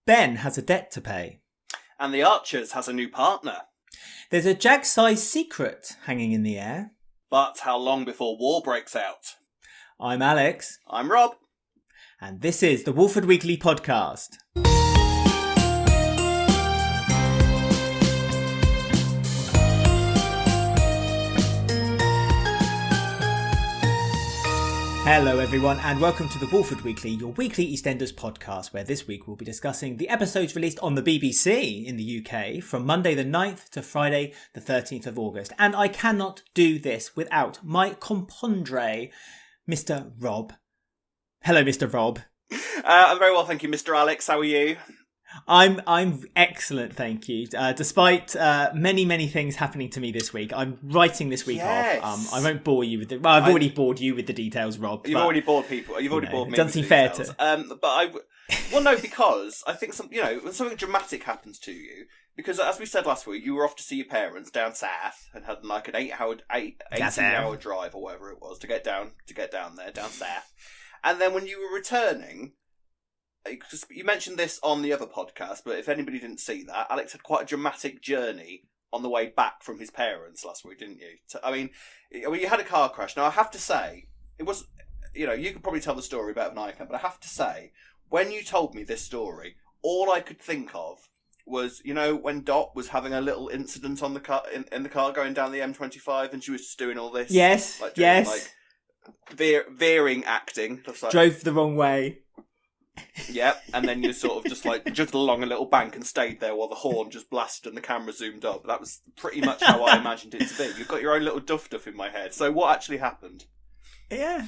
Ben has a debt to pay. And the Archers has a new partner. There's a jag-sized secret hanging in the air. But how long before war breaks out? I'm Alex. I'm Rob. And this is the Walford Weekly Podcast. Hello everyone and welcome to the Walford Weekly, your weekly EastEnders podcast, where this week we'll be discussing the episodes released on the BBC in the UK from Monday the 9th to Friday the 13th of August. And I cannot do this without my compondre, Mr. Rob. Hello, Mr. Rob. I'm very well, thank you, Mr. Alex. How are you? I'm excellent, thank you. Despite many things happening to me this week, I'm writing this week off. I won't bore you with the. Well, I've already bored you with the details, Rob. You've already bored people. You've already bored me. It doesn't seem fair to. Well, no, because I think when something dramatic happens to you, because as we said last week, you were off to see your parents down south and had like an 18-hour drive or whatever it was to get down there down south, and then when you were returning. Because you mentioned this on the other podcast, but if anybody didn't see that, Alex had quite a dramatic journey on the way back from his parents last week, didn't you? I mean, you had a car crash. Now, I have to say, it was, you could probably tell the story better than I can, but I have to say, when you told me this story, all I could think of was, when Dot was having a little incident on the car in the car going down the M25, and she was just doing all this. Yes, veering acting. Drove the wrong way. Yep, and then you sort of just along a little bank and stayed there while the horn just blasted and the camera zoomed up. That was pretty much how I imagined it to be. You've got your own little duff in my head. So what actually happened? Yeah.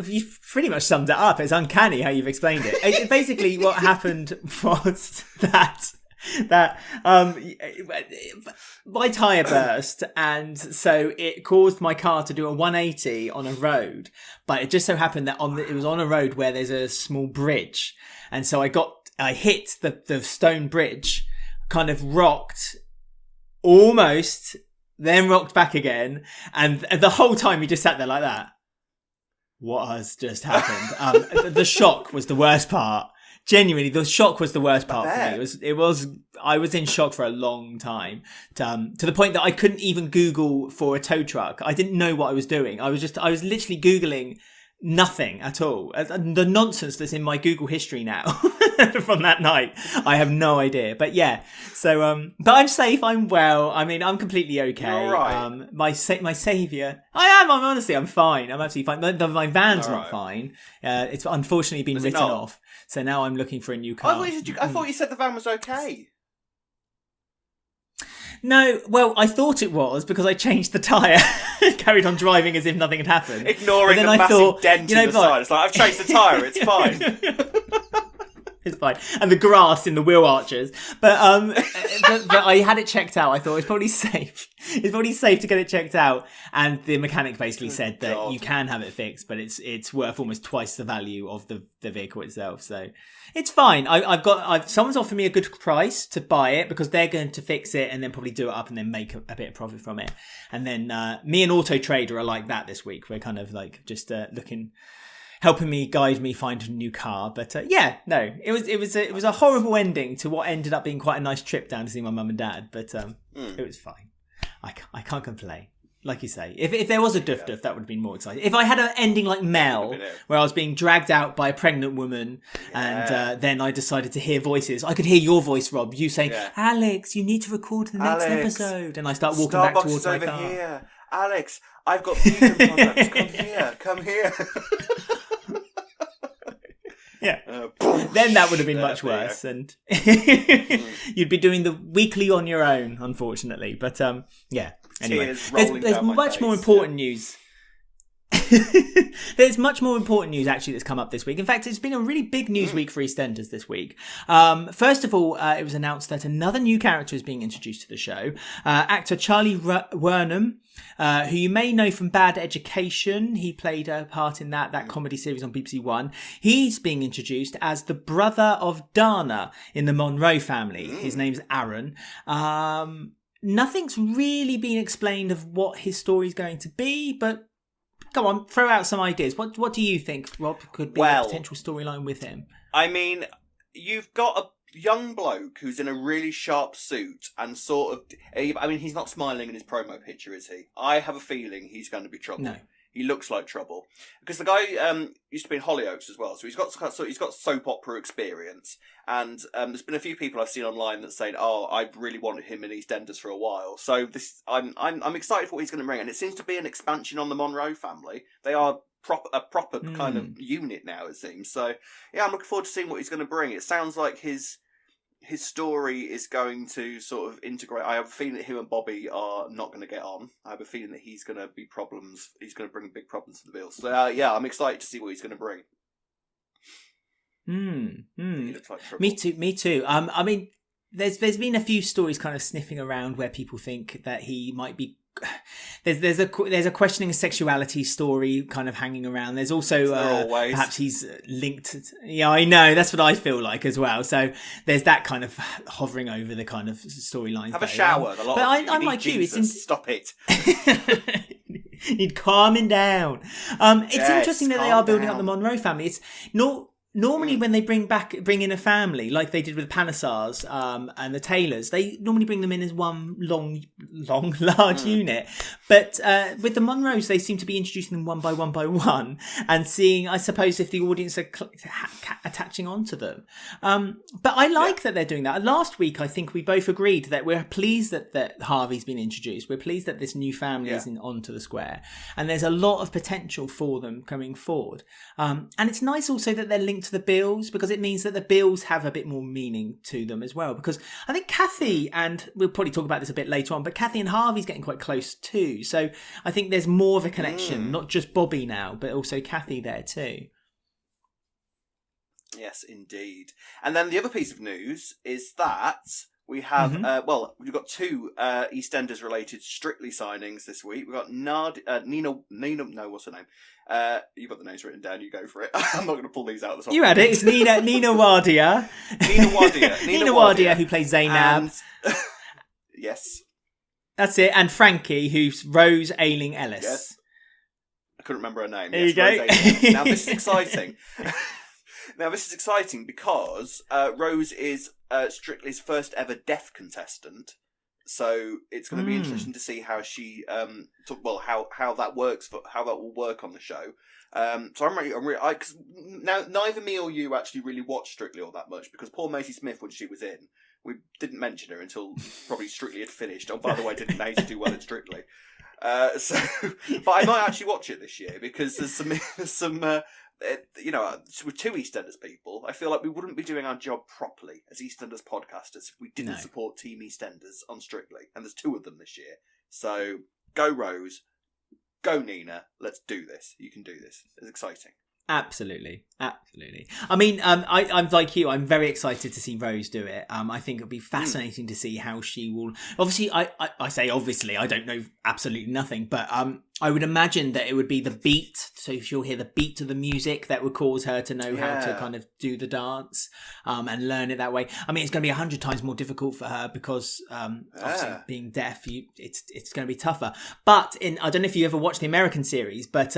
You've pretty much summed it up. It's uncanny how you've explained it. Basically, what happened was that my tyre burst, and so it caused my car to do a 180 on a road, but it just so happened that it was on a road where there's a small bridge, and so I hit the stone bridge, kind of rocked almost, then rocked back again, and the whole time we just sat there like that. What has just happened? The shock was the worst part. Genuinely, the shock was the worst part for me. I was in shock for a long time, to the point that I couldn't even Google for a tow truck. I didn't know what I was doing. I was literally Googling nothing at all. The nonsense that's in my Google history now from that night, I have no idea. But yeah, so but I'm safe. I'm well. I mean, I'm completely okay. You're all right. My saviour. I'm honestly, I'm fine. I'm absolutely fine. My van's not fine. It's unfortunately been written off. So now I'm looking for a new car. I thought you said the van was okay. No, well, I thought it was because I changed the tyre and carried on driving as if nothing had happened. Ignoring the massive dent in the side. It's like, I've changed the tyre, it's fine. It's fine. And the grass in the wheel arches. But I had it checked out. I thought it's probably safe. It's probably safe to get it checked out. And the mechanic basically said that you can have it fixed, but it's worth almost twice the value of the vehicle itself. So it's fine. Someone's offered me a good price to buy it because they're going to fix it and then probably do it up and then make a bit of profit from it. And then me and Auto Trader are like that this week. We're kind of like just helping me guide me find a new car. But it was a horrible ending to what ended up being quite a nice trip down to see my mum and dad. But it was fine. I can't complain. Like you say, if there was a duff, that would have been more exciting. If I had an ending like Mel, where I was being dragged out by a pregnant woman, and then I decided to hear voices. I could hear your voice, Rob. You saying, "Alex, you need to record the next episode," and I start walking back towards my car. Here. Alex, I've got vegan products. Come here. Yeah. Then that would have been much worse, and you'd be doing the weekly on your own, unfortunately. But yeah. Anyway, there's much more important news. There's much more important news actually that's come up this week. In fact, it's been a really big news week for EastEnders this week. First of all, it was announced that another new character is being introduced to the show. Actor Charlie Wernham, who you may know from Bad Education. He played a part in that comedy series on BBC One. He's being introduced as the brother of Dana in the Monroe family. His name's Aaron. Nothing's really been explained of what his story's going to be, but Go on, throw out some ideas. What do you think, Rob, could be a potential storyline with him? I mean, you've got young bloke who's in a really sharp suit and sort of... I mean, he's not smiling in his promo picture, is he? I have a feeling he's going to be trouble. No. He looks like trouble. Because the guy used to be in Hollyoaks as well, so he's got soap opera experience. And there's been a few people I've seen online that saying, "Oh, I really wanted him in EastEnders for a while." So I'm excited for what he's going to bring, and it seems to be an expansion on the Monroe family. They are a proper kind of unit now, it seems. So yeah, I'm looking forward to seeing what he's going to bring. It sounds like his story is going to sort of integrate. I have a feeling that him and Bobby are not going to get on. I have a feeling that he's going to be problems. He's going to bring big problems to the Bills. So yeah, I'm excited to see what he's going to bring. He looks like trouble. Me too. I mean, there's been a few stories kind of sniffing around where people think that he might be. There's a questioning of sexuality story kind of hanging around. There's also perhaps he's linked. Yeah, I know, that's what I feel like as well. So there's that kind of hovering over the kind of storylines. Have a shower. But I'm like Jesus. you. Stop it. Need calming down. It's interesting that they are building down. up the Monroe family. It's not. Normally, when they bring in a family, like they did with the Panasars and the Taylors, they normally bring them in as one large unit. But with the Monroes, they seem to be introducing them one by one and seeing, I suppose, if the audience are attaching onto them. But I like that they're doing that. Last week, I think we both agreed that we're pleased that Harvey's been introduced. We're pleased that this new family is onto the square. And there's a lot of potential for them coming forward. And it's nice also that they're linked to the Bills, because it means that the Bills have a bit more meaning to them as well. Because I think Kathy, and we'll probably talk about this a bit later on, but Kathy and Harvey's getting quite close too. So I think there's more of a connection, not just Bobby now, but also Kathy there too. Yes, indeed. And then the other piece of news is that we have, we've got two EastEnders related Strictly signings this week. We've got Nina, what's her name? You've got the names written down, you go for it. I'm not going to pull these out of the top. You had it, it's Nina Wadia. Nina Wadia, who plays Zainab. Yes. That's it. And Frankie, who's Rose Ailing Ellis. Yes. I couldn't remember her name. There you go. Now this is exciting. This is exciting because Rose is Strictly's first ever deaf contestant. So it's going to be interesting to see how she, how that works, how that will work on the show. So because now neither me or you actually really watched Strictly all that much, because poor Maisie Smith, when she was in, we didn't mention her until probably Strictly had finished. Oh, by the way, didn't Maisie do well at Strictly? But I might actually watch it this year, because there's some with two EastEnders people, I feel like we wouldn't be doing our job properly as EastEnders podcasters if we didn't support Team EastEnders on Strictly. And there's two of them this year. So go Rose, go Nina, let's do this. You can do this. It's exciting. Absolutely. I mean, I'm like you. I'm very excited to see Rose do it. I think it'll be fascinating to see how she will. Obviously, I say obviously. I don't know absolutely nothing, but I would imagine that it would be the beat. So she'll hear the beat to the music that would cause her to know how to kind of do the dance and learn it that way. I mean, it's going to be 100 times more difficult for her because obviously being deaf, it's going to be tougher. But I don't know if you ever watched the American series, but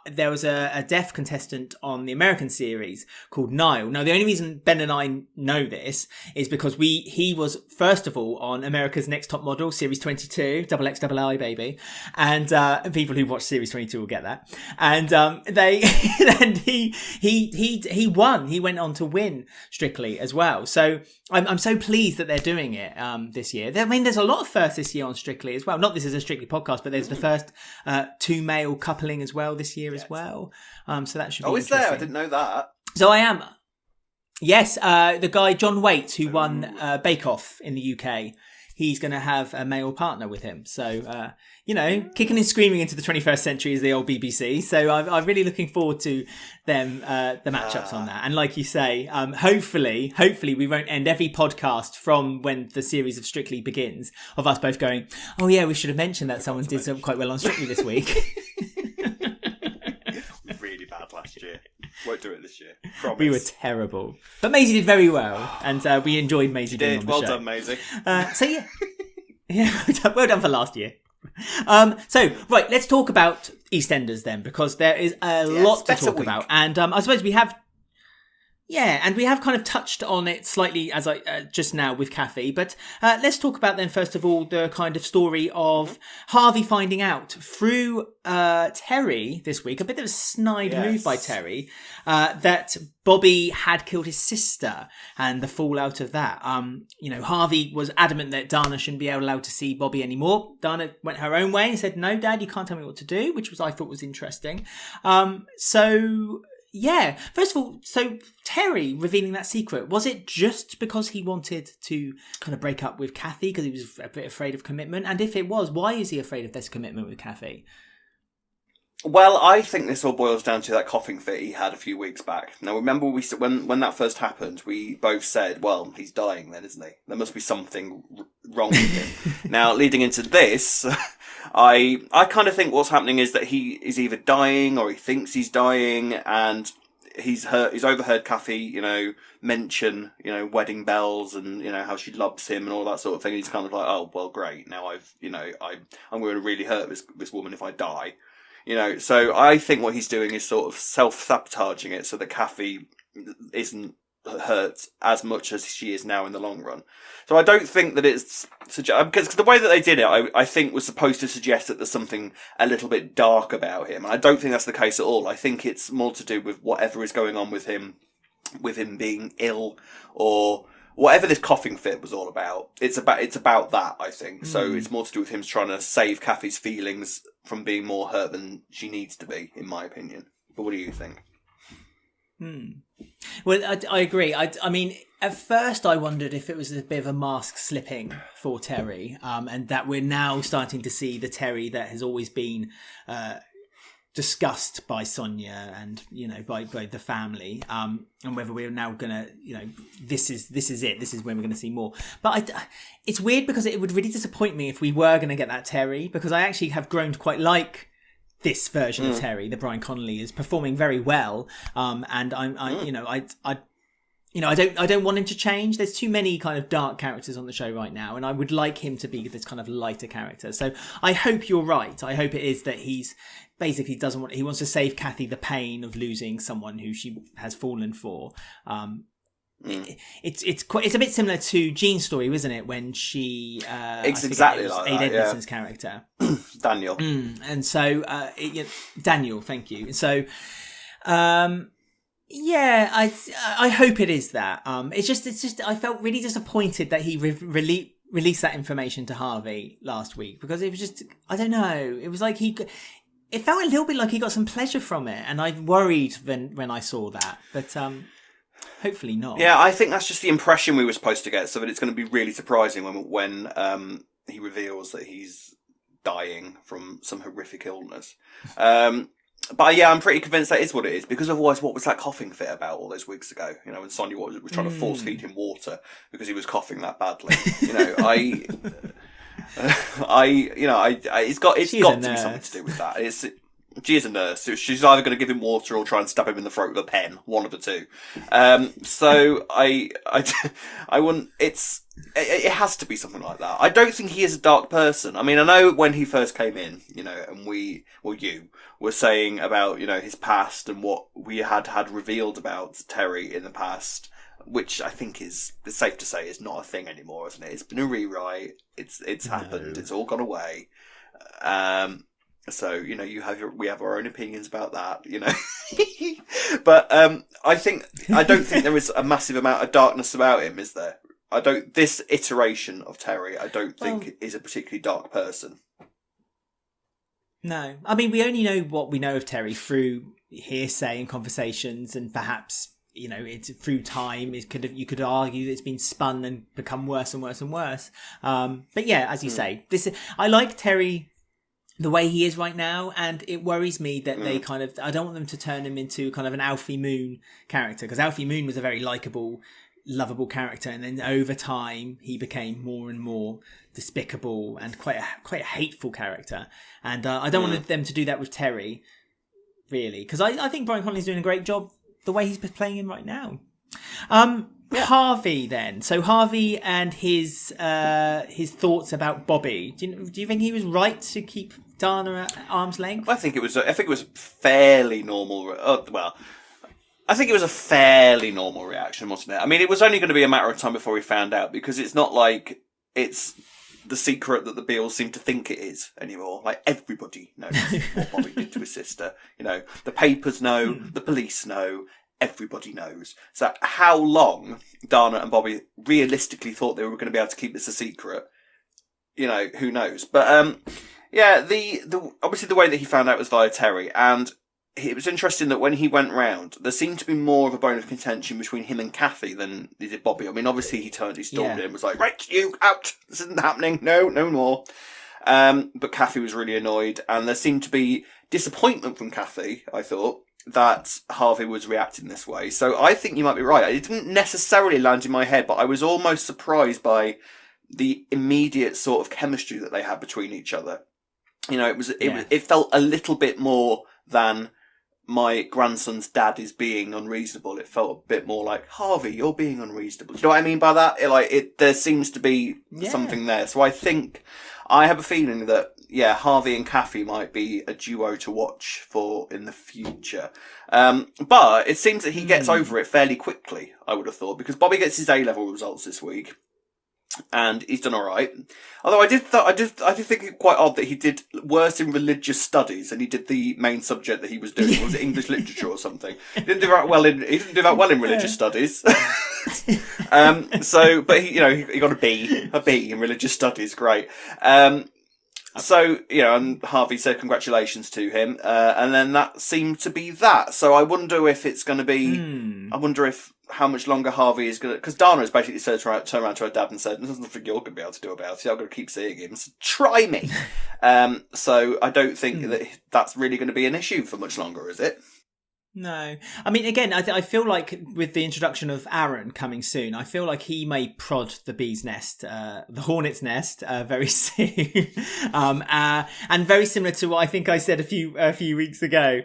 there was a deaf contestant on the American series called Niall. Now, the only reason Ben and I know this is because he was first of all on America's Next Top Model, Series 22, XXII, baby, and people who watch Series 22 will get that. And he won. He went on to win Strictly as well. So I'm so pleased that they're doing it this year. I mean, there's a lot of firsts this year on Strictly as well. Not this is a Strictly podcast, but there's the first two male coupling as well this year as well. So that should be it's there. I didn't know that. So I am. Yes, the guy John Waite, who won Bake Off in the UK, he's going to have a male partner with him. So, kicking and screaming into the 21st century is the old BBC. So I'm really looking forward to them, the matchups on that. And like you say, hopefully we won't end every podcast from when the series of Strictly begins of us both going, oh yeah, we should have mentioned that someone did quite well on Strictly this week. Really bad last year. Won't do it this year. Promise. We were terrible. But Maisie did very well, and we enjoyed Maisie being on the show. Well done, Maisie. Well done for last year. So, right, let's talk about EastEnders then, because there is a lot to talk about. And I suppose we have... Yeah, and we have kind of touched on it slightly as I just now with Kathy, but let's talk about then first of all the kind of story of Harvey finding out through Terry this week, a bit of a snide move by Terry, that Bobby had killed his sister and the fallout of that. Harvey was adamant that Dana shouldn't be allowed to see Bobby anymore. Dana went her own way and said, "No, Dad, you can't tell me what to do," which I thought was interesting. Yeah, first of all, so Terry revealing that secret, was it just because he wanted to kind of break up with Kathy because he was a bit afraid of commitment? And if it was, why is he afraid of this commitment with Kathy? Well, I think this all boils down to that coughing fit he had a few weeks back. Now, remember when that first happened, we both said, well, he's dying then, isn't he? There must be something wrong with him. Now, leading into this, I kind of think what's happening is that he is either dying or he thinks he's dying, and he's overheard Kathy, mention, wedding bells and, how she loves him and all that sort of thing. He's kind of like, oh, well, great. Now I'm going to really hurt this woman if I die. So I think what he's doing is sort of self-sabotaging it so that Kathy isn't hurt as much as she is now in the long run. So I don't think that it's... Because the way that they did it, I think was supposed to suggest that there's something a little bit dark about him. And I don't think that's the case at all. I think it's more to do with whatever is going on with him being ill, or... whatever this coughing fit was all about, it's about that, I think. So it's more to do with him trying to save Kathy's feelings from being more hurt than she needs to be, in my opinion. But what do you think? Well, I agree. I mean, at first I wondered if it was a bit of a mask slipping for Terry, and that we're now starting to see the Terry that has always been... discussed by Sonia and by the family, and whether we're now gonna this is it, this is when we're gonna see more. But it's weird because it would really disappoint me if we were gonna get that Terry, because I actually have grown to quite like this version of Terry that Brian Connolly is performing very well, and I don't want him to change. There's too many kind of dark characters on the show right now, and I would like him to be this kind of lighter character. So I hope you're right. I hope it is that he's basically he wants to save Kathy the pain of losing someone who she has fallen for. It's a bit similar to Jean's story, wasn't it? When she it's exactly like Aid that, Edmondson's character, Daniel, and so Daniel, thank you. So. Yeah, I hope it is that. It's just I felt really disappointed that he released that information to Harvey last week, because it was just, I don't know, it was like it felt a little bit like he got some pleasure from it, and I worried when I saw that, but hopefully not. Yeah, I think that's just the impression we were supposed to get, so that it's going to be really surprising when he reveals that he's dying from some horrific illness. But yeah, I'm pretty convinced that is what it is, because otherwise what was that coughing fit about all those weeks ago? When Sonia was trying to force feed him water because he was coughing that badly. It's got to be something to do with that. She is a nurse. She's either going to give him water or try and stab him in the throat with a pen. One of the two. So I wouldn't. It has to be something like that. I don't think he is a dark person. I mean, I know when he first came in, and you were saying about, his past and what we had revealed about Terry in the past, which I think it's safe to say is not a thing anymore, isn't it? It's been a rewrite. It's happened. It's all gone away. So, we have our own opinions about that, But I don't think there is a massive amount of darkness about him, is there? This iteration of Terry, I don't think is a particularly dark person. No. I mean, we only know what we know of Terry through hearsay and conversations, and perhaps, it's through time. You could argue that it's been spun and become worse and worse and worse. But yeah, as you say, I like Terry the way he is right now, and it worries me that they I don't want them to turn him into kind of an Alfie Moon character, because Alfie Moon was a very likable, lovable character, and then over time he became more and more despicable and quite a hateful character, and I don't want them to do that with Terry, really, because I think Brian Connolly's doing a great job the way he's playing him right now. Harvey then. So Harvey and his thoughts about Bobby. Do you think he was right to keep Dana at arm's length? I think it was fairly normal. I think it was a fairly normal reaction, wasn't it? I mean, it was only going to be a matter of time before we found out, because it's not like it's the secret that the Beals seem to think it is anymore. Like, everybody knows what Bobby did to his sister. You know, the papers know, the police know, everybody knows. So how long Dana and Bobby realistically thought they were going to be able to keep this a secret, you know, who knows? But, yeah, the obviously the way that he found out was via Terry, and it was interesting that when he went round, there seemed to be more of a bone of contention between him and Kathy than he did Bobby. I mean, obviously he stormed in and was like, right, you out, this isn't happening, no more. But Kathy was really annoyed, and there seemed to be disappointment from Kathy, I thought, that Harvey was reacting this way. So I think you might be right. It didn't necessarily land in my head, but I was almost surprised by the immediate sort of chemistry that they had between each other. You know, it felt a little bit more than my grandson's dad is being unreasonable. It felt a bit more like, Harvey, you're being unreasonable. Do you know what I mean by that? There seems to be something there. So I have a feeling that, Harvey and Kathy might be a duo to watch for in the future. But it seems that he gets over it fairly quickly, I would have thought, because Bobby gets his A-level results this week. And he's done all right. Although I did think it quite odd that he did worse in religious studies than he did the main subject that he was doing. Was it English literature or something? He didn't do that well in religious studies. But he got a B in religious studies. Great. So, and Harvey said congratulations to him, and then that seemed to be that. So I wonder if it's going to be, how much longer Harvey is going to, because Dana has basically turned around to her dad and said, there's nothing you're going to be able to do about it, I'm going to keep seeing him, so try me. So I don't think that that's really going to be an issue for much longer, is it? No. I mean, again, I feel like with the introduction of Aaron coming soon, I feel like he may prod the bee's nest, the hornet's nest, very soon. And very similar to what I think I said a few weeks ago,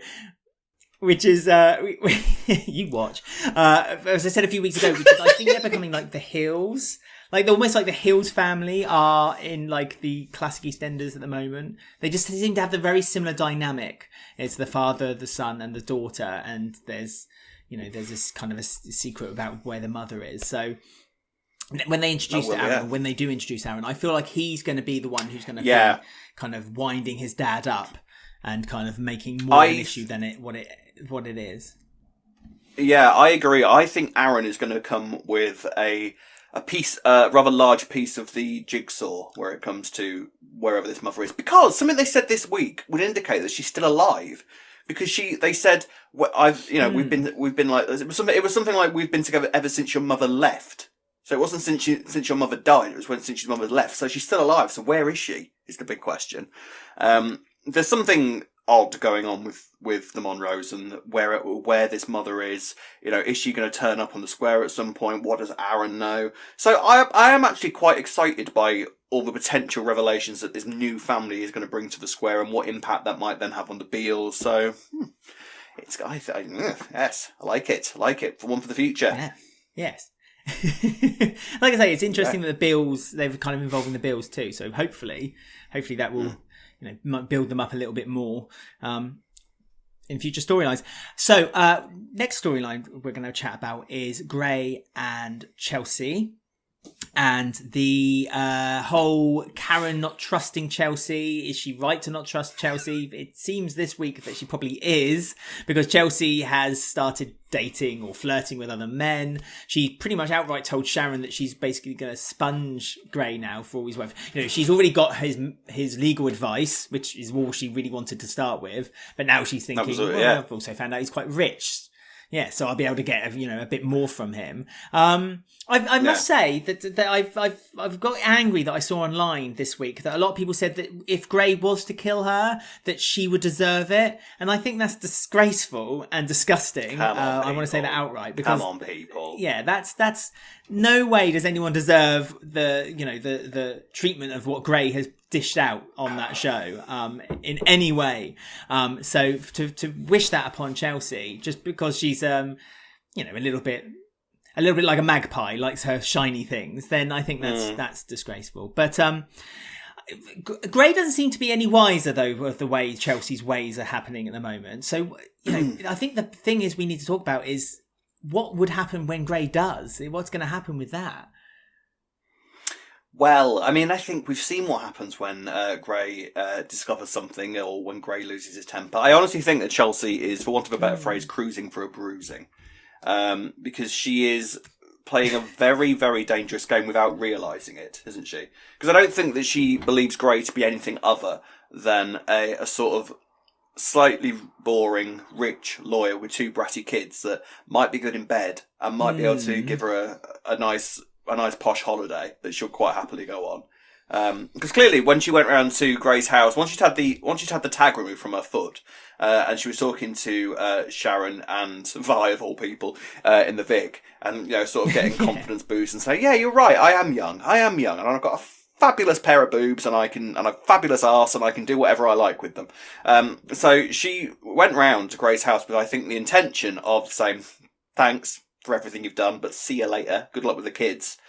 which is, you watch, as I said a few weeks ago, which is, I think they're becoming like the Hills. Like, they're almost like the Hills family are in, like, the classic EastEnders at the moment. They just seem to have the very similar dynamic. It's the father, the son, and the daughter, and there's this kind of a secret about where the mother is. So, when they introduce Aaron, when they do introduce Aaron, I feel like he's going to be the one who's going to be kind of winding his dad up and kind of making more an issue than what it is. Yeah, I agree. I think Aaron is going to come with a rather large piece of the jigsaw where it comes to wherever this mother is, because something they said this week would indicate that she's still alive, because they said, we've been like, it was something like, we've been together ever since your mother left. So it wasn't since your mother died, it was since your mother left. So she's still alive. So where is she is the big question. There's something odd going on with the Monroes and where this mother is. Is she going to turn up on the square at some point? What does Aaron know? So I am actually quite excited by all the potential revelations that this new family is going to bring to the square and what impact that might then have on the Beals. So yes, I like it for one for the future. Yeah. Yes. Like I say, it's interesting that the Beals, they're kind of involving the Beals too. So hopefully that will might build them up a little bit more in future storylines. So next storyline we're going to chat about is Gray and Chelsea, and the whole Karen not trusting Chelsea. Is she right to not trust Chelsea? It seems this week that she probably is, because Chelsea has started dating or flirting with other men. She pretty much outright told Sharon that she's basically going to sponge Gray now for all he's worth. She's already got his legal advice, which is all she really wanted to start with. But now she's thinking, I've also found out he's quite rich. Yeah, so I'll be able to get a bit more from him. I must say that I've got angry that I saw online this week that a lot of people said that if Gray was to kill her, that she would deserve it, and I think that's disgraceful and disgusting. I want to say that outright, because come on, people. Yeah, that's no way does anyone deserve the treatment of what Gray has dished out on that show in any way. So to wish that upon Chelsea just because she's a little bit like a magpie, likes her shiny things, then I think that's disgraceful. But Gray doesn't seem to be any wiser, though, of the way Chelsea's ways are happening at the moment. So, I think the thing is we need to talk about is what would happen when Gray does? What's going to happen with that? Well, I mean, I think we've seen what happens when Gray discovers something or when Gray loses his temper. I honestly think that Chelsea is, for want of a better phrase, cruising for a bruising. Because she is playing a very, very dangerous game without realising it, isn't she? Because I don't think that she believes Gray to be anything other than a sort of slightly boring, rich lawyer with 2 bratty kids that might be good in bed and might be able to give her a nice posh holiday that she'll quite happily go on. Because clearly, when she went round to Gray's house, once she'd had the tag removed from her foot, and she was talking to Sharon and Vi, of all people, in the Vic, and sort of getting confidence boosts and saying, "Yeah, you're right. I am young, and I've got a fabulous pair of boobs, and a fabulous arse, and I can do whatever I like with them." So she went round to Gray's house with, I think, the intention of saying, "Thanks for everything you've done, but see you later. Good luck with the kids."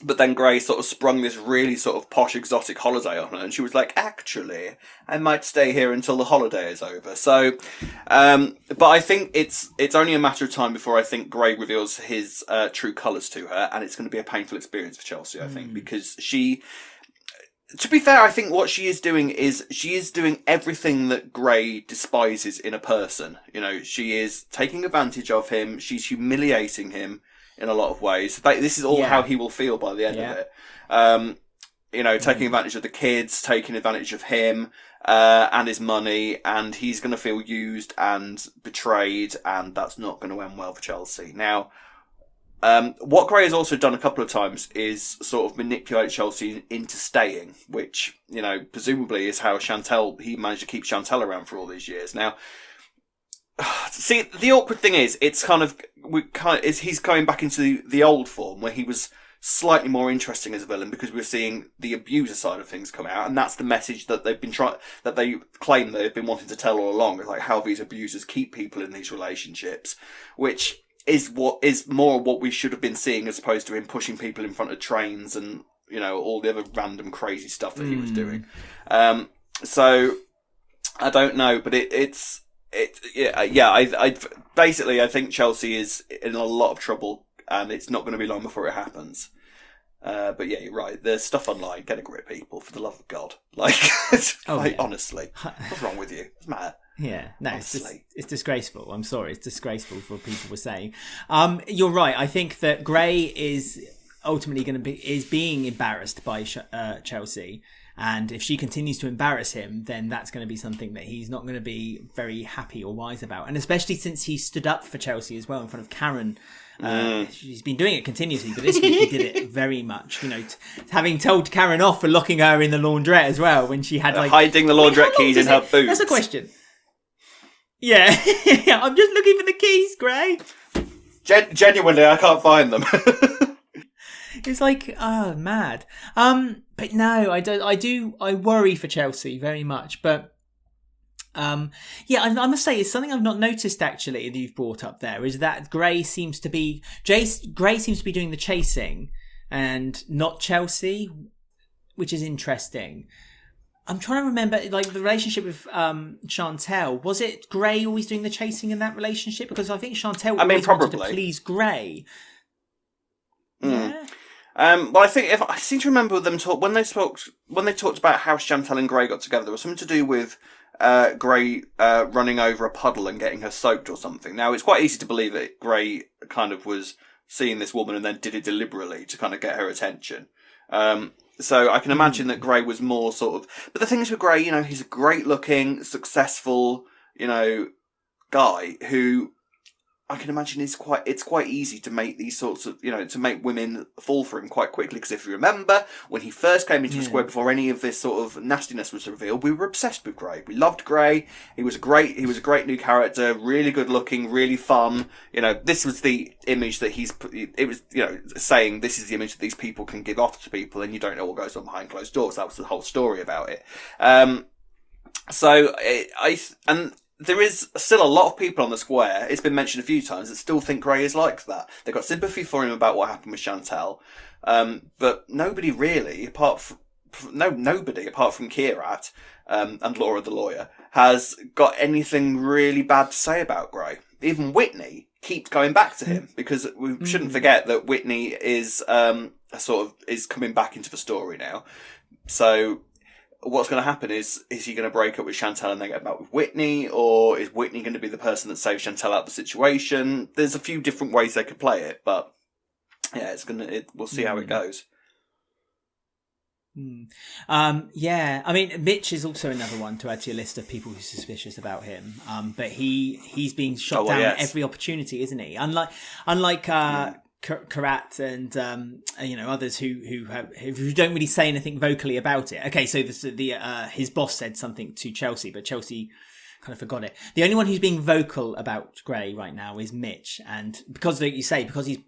But then Gray sort of sprung this really sort of posh exotic holiday on her, and she was like, "Actually, I might stay here until the holiday is over." So, but I think it's only a matter of time before I think Gray reveals his true colours to her, and it's going to be a painful experience for Chelsea, I think, because to be fair, I think what she is doing is she is doing everything that Gray despises in a person. She is taking advantage of him. She's humiliating him in a lot of ways. This is all how he will feel by the end of it. Taking advantage of the kids, taking advantage of him, and his money, and he's going to feel used and betrayed, and that's not going to end well for Chelsea. Now, what Gray has also done a couple of times is sort of manipulate Chelsea into staying, which, presumably is how he managed to keep Chantel around for all these years. Now, see, the awkward thing is, he's going back into the old form where he was slightly more interesting as a villain because we're seeing the abuser side of things come out, and that's the message that they claim they've been wanting to tell all along, is like how these abusers keep people in these relationships, which is more what we should have been seeing as opposed to him pushing people in front of trains and all the other random crazy stuff that he was doing. So I don't know, but I basically think Chelsea is in a lot of trouble, and it's not going to be long before it happens. But yeah, you're right. There's stuff online. Get a grip, people, for the love of God. Honestly, what's wrong with you? What's the matter? Yeah, no, it's disgraceful. I'm sorry, it's disgraceful for what people were saying. You're right. I think that Gray is ultimately being embarrassed by Chelsea. And if she continues to embarrass him, then that's going to be something that he's not going to be very happy or wise about. And especially since he stood up for Chelsea as well in front of Karen. He's been doing it continuously, but this week he did it very much. Having told Karen off for locking her in the laundrette as well when she had hiding the laundrette keys in her boots. That's a question. Yeah, I'm just looking for the keys, Gray. Genuinely, I can't find them. It's mad. But no, I don't. I worry for Chelsea very much. But I must say it's something I've not noticed actually that you've brought up there, is that Gray seems to be doing the chasing and not Chelsea, which is interesting. I'm trying to remember, the relationship with Chantel. Was it Gray always doing the chasing in that relationship? Because I think Chantel always wanted to please Gray. Yeah. Well, I seem to remember them when they talked about how Chantel and Gray got together. There was something to do with Gray running over a puddle and getting her soaked or something. Now, it's quite easy to believe that Gray kind of was seeing this woman and then did it deliberately to kind of get her attention. So I can imagine that Gray was more sort of... But the thing is with Gray, he's a great-looking, successful, guy who... I can imagine it's quite easy to make these sorts of, to make women fall for him quite quickly. Because if you remember, when he first came into the square before any of this sort of nastiness was revealed, we were obsessed with Gray. We loved Gray. He was a great new character, really good looking, really fun. This was the image that saying this is the image that these people can give off to people, and you don't know what goes on behind closed doors. That was the whole story about it. There is still a lot of people on the square, it's been mentioned a few times, that still think Gray is like that. They've got sympathy for him about what happened with Chantel, but nobody really, apart from... nobody apart from Kheerat and Laura the lawyer has got anything really bad to say about Gray. Even Whitney keeps going back to him, because we shouldn't forget that Whitney is is coming back into the story now. So what's going to happen is he going to break up with Chantal and then get back with Whitney, or is Whitney going to be the person that saves Chantal out of the situation? There's a few different ways they could play it, but yeah, we'll see how it goes. Yeah, I mean, Mitch is also another one to add to your list of people who's suspicious about him. But he's being shot down at every opportunity, isn't he? Unlike Kheerat and others who don't really say anything vocally about it. Okay, so his boss said something to Chelsea, but Chelsea kind of forgot it. The only one who's being vocal about Gray right now is Mitch, and because, like you say, because he's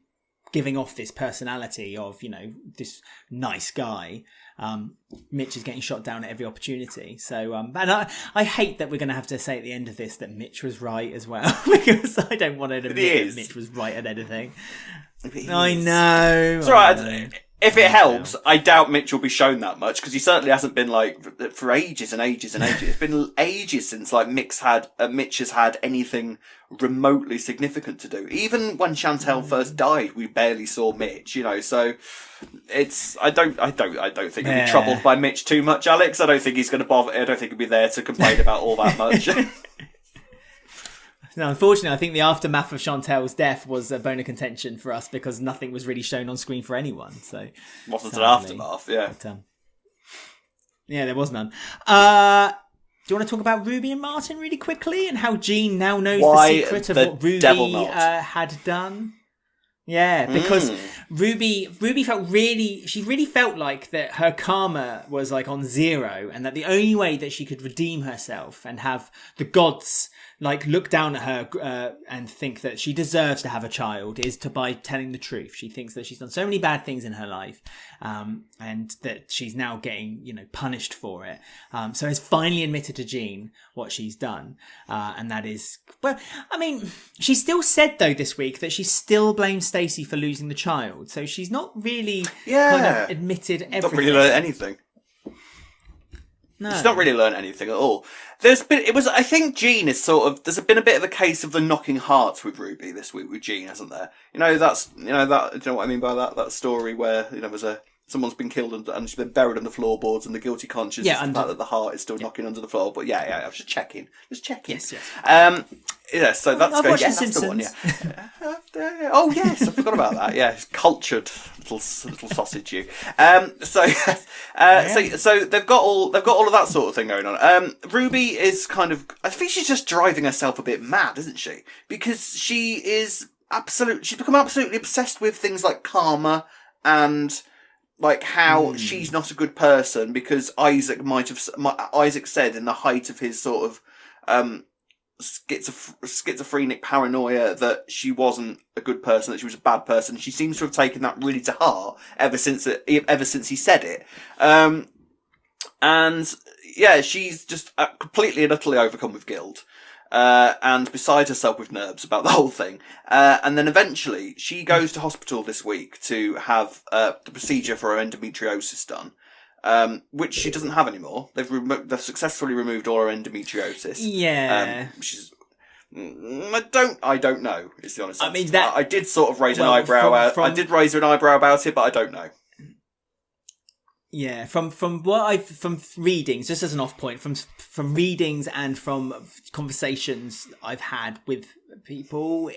giving off this personality of, this nice guy, Mitch is getting shot down at every opportunity. So, and I hate that we're going to have to say at the end of this that Mitch was right as well, because I don't want to admit that Mitch was right at anything. I know. It's all right. If it helps, I doubt Mitch will be shown that much, because he certainly hasn't been, for ages and ages and ages. It's been ages since, Mitch has had anything remotely significant to do. Even when Chantal first died, we barely saw Mitch, so I don't think he'll be troubled by Mitch too much, Alex. I don't think he's going to bother. I don't think he'll be there to complain about all that much. No, unfortunately, I think the aftermath of Chantal's death was a bone of contention for us, because nothing was really shown on screen for anyone. So wasn't an aftermath, yeah. But, yeah, there was none. Do you want to talk about Ruby and Martin really quickly, and how Jean now knows the secret of what Ruby had done? Yeah, because Ruby really felt like that her karma was on zero, and that the only way that she could redeem herself and have the gods look down at her and think that she deserves to have a child is by telling the truth. She thinks that she's done so many bad things in her life, and that she's now getting, punished for it. So has finally admitted to Jean what she's done. And that is, well, I mean, she still said though this week that she still blames Stacey for losing the child. So she's not really kind of admitted everything. Not really learned anything. No. She's not really learned anything at all. I think Jean is there's been a bit of a case of the knocking hearts with Ruby this week with Jean, hasn't there? Do you know what I mean by that? That story where, someone's been killed and she's been buried under floorboards, and the guilty conscience is the fact that the heart is still knocking under the floor. But I was just checking. Yes. So that's going. Yeah, that's the one. Yeah. Oh yes, I forgot about that. Yeah, cultured little sausage. You. So they've got all of that sort of thing going on. Ruby is I think she's just driving herself a bit mad, isn't she? Because she's become absolutely obsessed with things like karma and how she's not a good person, because Isaac said in the height of his sort of schizophrenic paranoia that she wasn't a good person, that she was a bad person. She seems to have taken that really to heart ever since he said it. And yeah, she's just completely and utterly overcome with guilt. And beside herself with nerves about the whole thing. And then eventually she goes to hospital this week to have the procedure for her endometriosis done, which she doesn't have anymore. They've successfully removed all her endometriosis. Yeah. I don't know, is the honest answer. I mean, I did sort of raise an eyebrow. I did raise an eyebrow about it, but I don't know. Yeah, from readings, just as an off point, from readings and from conversations I've had with people,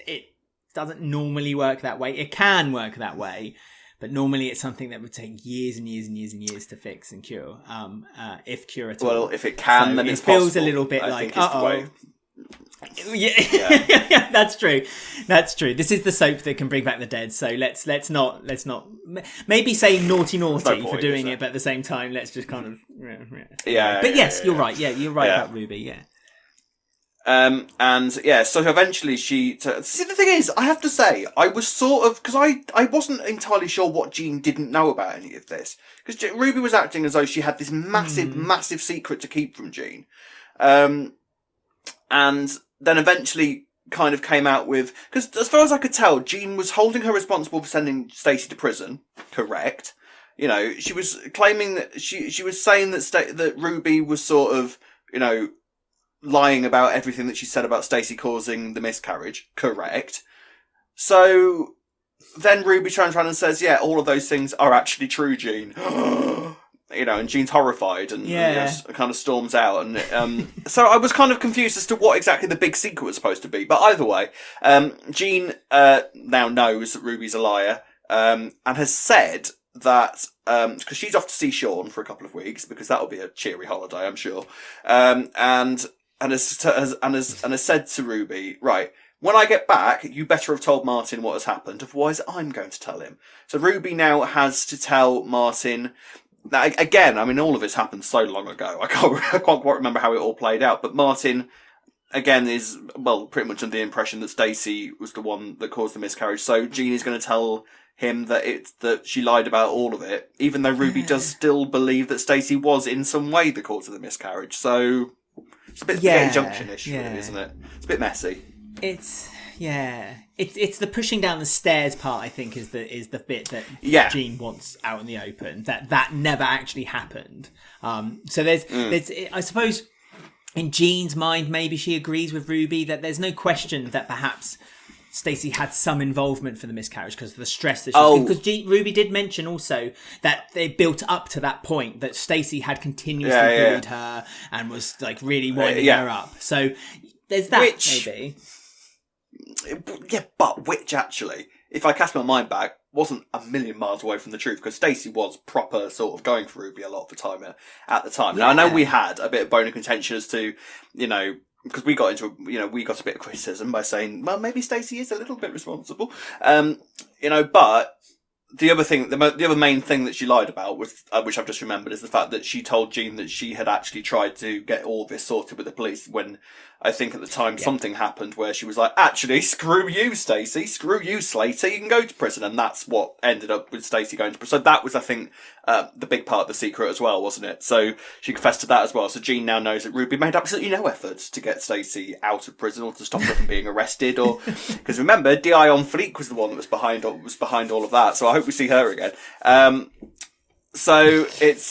it doesn't normally work that way. It can work that way, but normally it's something that would take years and years and years and years to fix and cure. If cure at all. Well, if it can, then it it's feels possible. A little bit like, uh-oh. Yeah, that's true. This is the soap that can bring back the dead. So let's not maybe say naughty for doing it, but at the same time, let's just kind of But yes, you're right. Yeah, you're right about Ruby. Yeah. And yeah, so eventually see, the thing is, I have to say, I was sort of, because I wasn't entirely sure what Jean didn't know about any of this, because Ruby was acting as though she had this massive secret to keep from Jean. And then eventually kind of came out with, because as far as I could tell, Jean was holding her responsible for sending Stacey to prison, correct? you know, she was claiming that she was saying that Ruby was sort of, you know, lying about everything that she said about Stacey causing the miscarriage. Correct. So then Ruby turns around and says, yeah, all of those things are actually true, Jean. You know, and Jean's horrified and kind of storms out. And so I was kind of confused as to what exactly the big secret was supposed to be. But either way, Jean now knows that Ruby's a liar and has said that, because she's off to see Sean for a couple of weeks, because that'll be a cheery holiday, I'm sure, and has said to Ruby, right, when I get back, you better have told Martin what has happened, otherwise I'm going to tell him. So Ruby now has to tell Martin. Now, again, I mean, all of this happened so long ago. I can't quite remember how it all played out. But Martin, again, is, well, pretty much under the impression that Stacey was the one that caused the miscarriage. So Jean is going to tell him that she lied about all of it, even though Ruby does still believe that Stacey was in some way the cause of the miscarriage. So it's a bit spaghetti junction-ish, really, isn't it? It's a bit messy. It's the pushing down the stairs part, I think, is the bit that Jean wants out in the open. That never actually happened. So there's I suppose in Jean's mind, maybe she agrees with Ruby that there's no question that perhaps Stacey had some involvement for the miscarriage because of the stress that she was because Ruby did mention also that they built up to that point that Stacey had continuously bullied her and was like really winding her up. So there's that maybe. Yeah, but which actually, if I cast my mind back, wasn't a million miles away from the truth, because Stacey was proper sort of going for Ruby a lot of the time at the time. Now, I know we had a bit of bone of contention as to, you know, because we got a bit of criticism by saying, well, maybe Stacey is a little bit responsible, you know, but the other main thing that she lied about, which I've just remembered, is the fact that she told Jean that she had actually tried to get all this sorted with the police when I think at the time something happened where she was like, actually, screw you, Stacey, screw you, Slater, you can go to prison. And that's what ended up with Stacey going to prison. So that was, I think, the big part of the secret as well, wasn't it? So she confessed to that as well. So Jean now knows that Ruby made absolutely no effort to get Stacey out of prison or to stop her from being arrested, or because remember, Di on Fleek was the one that was behind all of that. So I hope we see her again. So it's,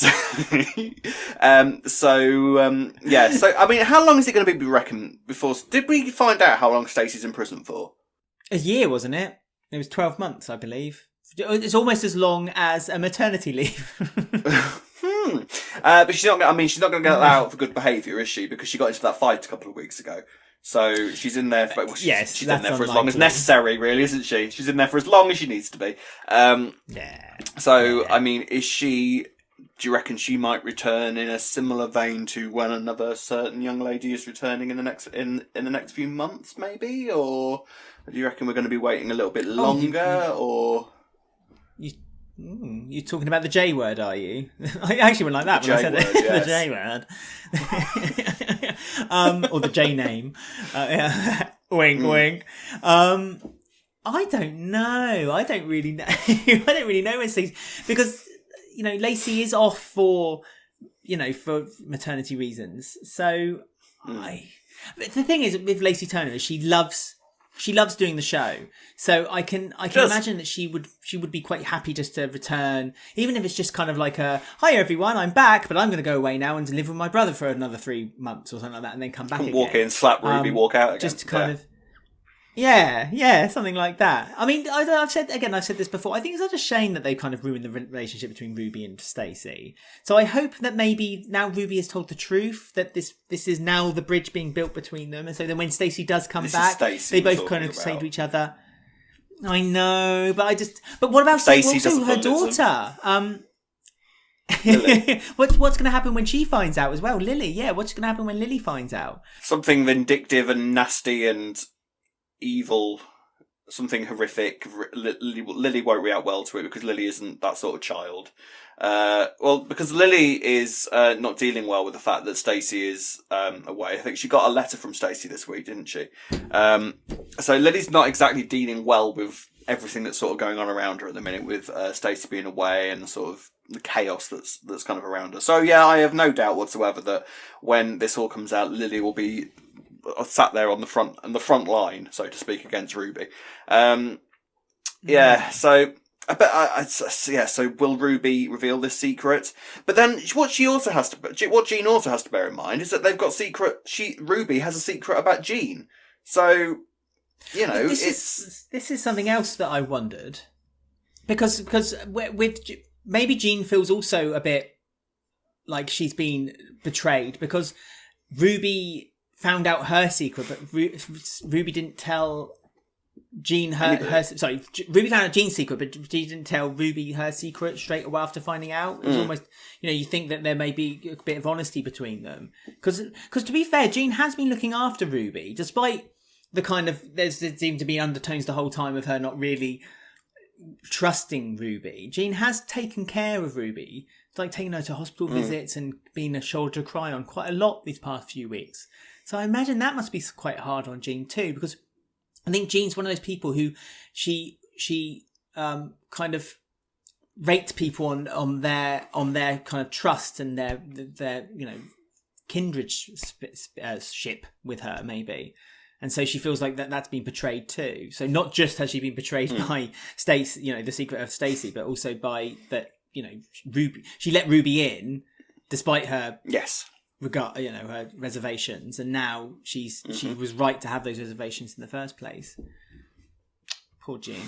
so I mean, how long is it going to be, we reckon, before, did we find out how long Stacey's in prison for? A year, wasn't it? It was 12 months, I believe. It's almost as long as a maternity leave. But she's not going to get out for good behaviour, is she? Because she got into that fight a couple of weeks ago. So she's in there for, she's in there for as long as necessary, really, isn't she? She's in there for as long as she needs to be. I mean, do you reckon she might return in a similar vein to when another certain young lady is returning in the next few months, maybe? Or do you reckon we're going to be waiting a little bit longer? You're talking about the J word, are you? I actually went like that when I said it. Yes. The J word. Or the J name. Wink, wink. I don't know. I don't really know. I don't really know when Stacey, because, you know, Lacey is off for maternity reasons. So but the thing is with Lacey Turner is she loves doing the show. So I can imagine that she would be quite happy just to return, even if it's just kind of like a, hi everyone, I'm back, but I'm going to go away now and live with my brother for another 3 months or something like that, and then come back again. Walk in, slap Ruby, walk out again. Just to kind of, yeah, something like that. I mean, I've said this before. I think it's such a shame that they kind of ruined the relationship between Ruby and Stacey. So I hope that maybe now Ruby has told the truth, that this is now the bridge being built between them, and so then when Stacey does come back, they both kind of say to each other, "I know," but what about also her daughter? What's going to happen when she finds out as well? Lily, what's going to happen when Lily finds out? Something vindictive and nasty and evil, something horrific. Lily won't react well to it because Lily isn't that sort of child. Because Lily is not dealing well with the fact that Stacey is away. I think she got a letter from Stacey this week, didn't she? So Lily's not exactly dealing well with everything that's sort of going on around her at the minute, with Stacey being away and sort of the chaos that's kind of around her. So yeah, I have no doubt whatsoever that when this all comes out, Lily will be sat there on the front line, so to speak, against Ruby. So So will Ruby reveal this secret? But then what Jean also has to bear in mind is that they've got Ruby has a secret about Jean. So, this is something else that I wondered, because with maybe Jean feels also a bit like she's been betrayed because Ruby found out her secret, but Ruby didn't tell Jean Ruby found out Jean's secret, but she didn't tell Ruby her secret straight away after finding out. It was almost, you think that there may be a bit of honesty between them. Because to be fair, Jean has been looking after Ruby, despite the kind of, there seemed to be undertones the whole time of her not really trusting Ruby. Jean has taken care of Ruby. It's like taking her to hospital visits and being a shoulder to cry on quite a lot these past few weeks. So I imagine that must be quite hard on Jean too, because I think Jean's one of those people who she kind of rates people on their kind of trust and their kindredship with her, maybe. And so she feels like that's been betrayed too. So not just has she been betrayed by Stacey, the secret of Stacey, but also by that, Ruby. She let Ruby in despite her her reservations, and now she was right to have those reservations in the first place. Poor Jean.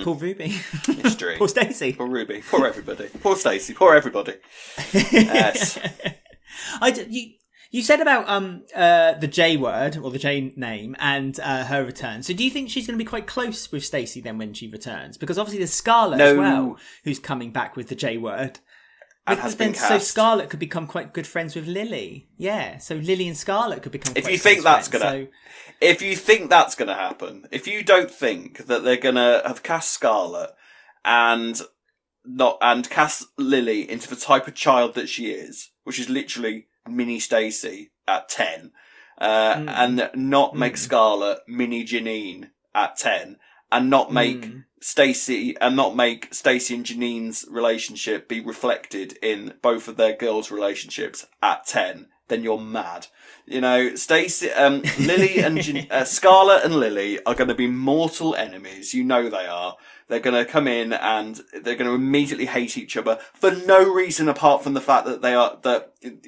Poor Ruby. Mystery. Poor Stacey. Poor Ruby. Poor everybody. Poor Stacey. Poor everybody. Yes. You said about the J word or the J name and her return. So do you think she's going to be quite close with Stacey then when she returns? Because obviously there's Scarlett as well, who's coming back with the J word. And has been cast. So Scarlett could become quite good friends with Lily. Yeah, so Lily and Scarlett could become. If you think that's gonna happen, if you don't think that they're gonna have cast Scarlett and cast Lily into the type of child that she is, which is literally mini Stacey at 10, and not make Scarlett mini Janine at 10, and not make Stacey and Janine's relationship be reflected in both of their girls' relationships at 10, then you're mad. Stacey, Lily and Scarlett and Lily are going to be mortal enemies. They are. They're going to come in and they're going to immediately hate each other for no reason apart from the fact that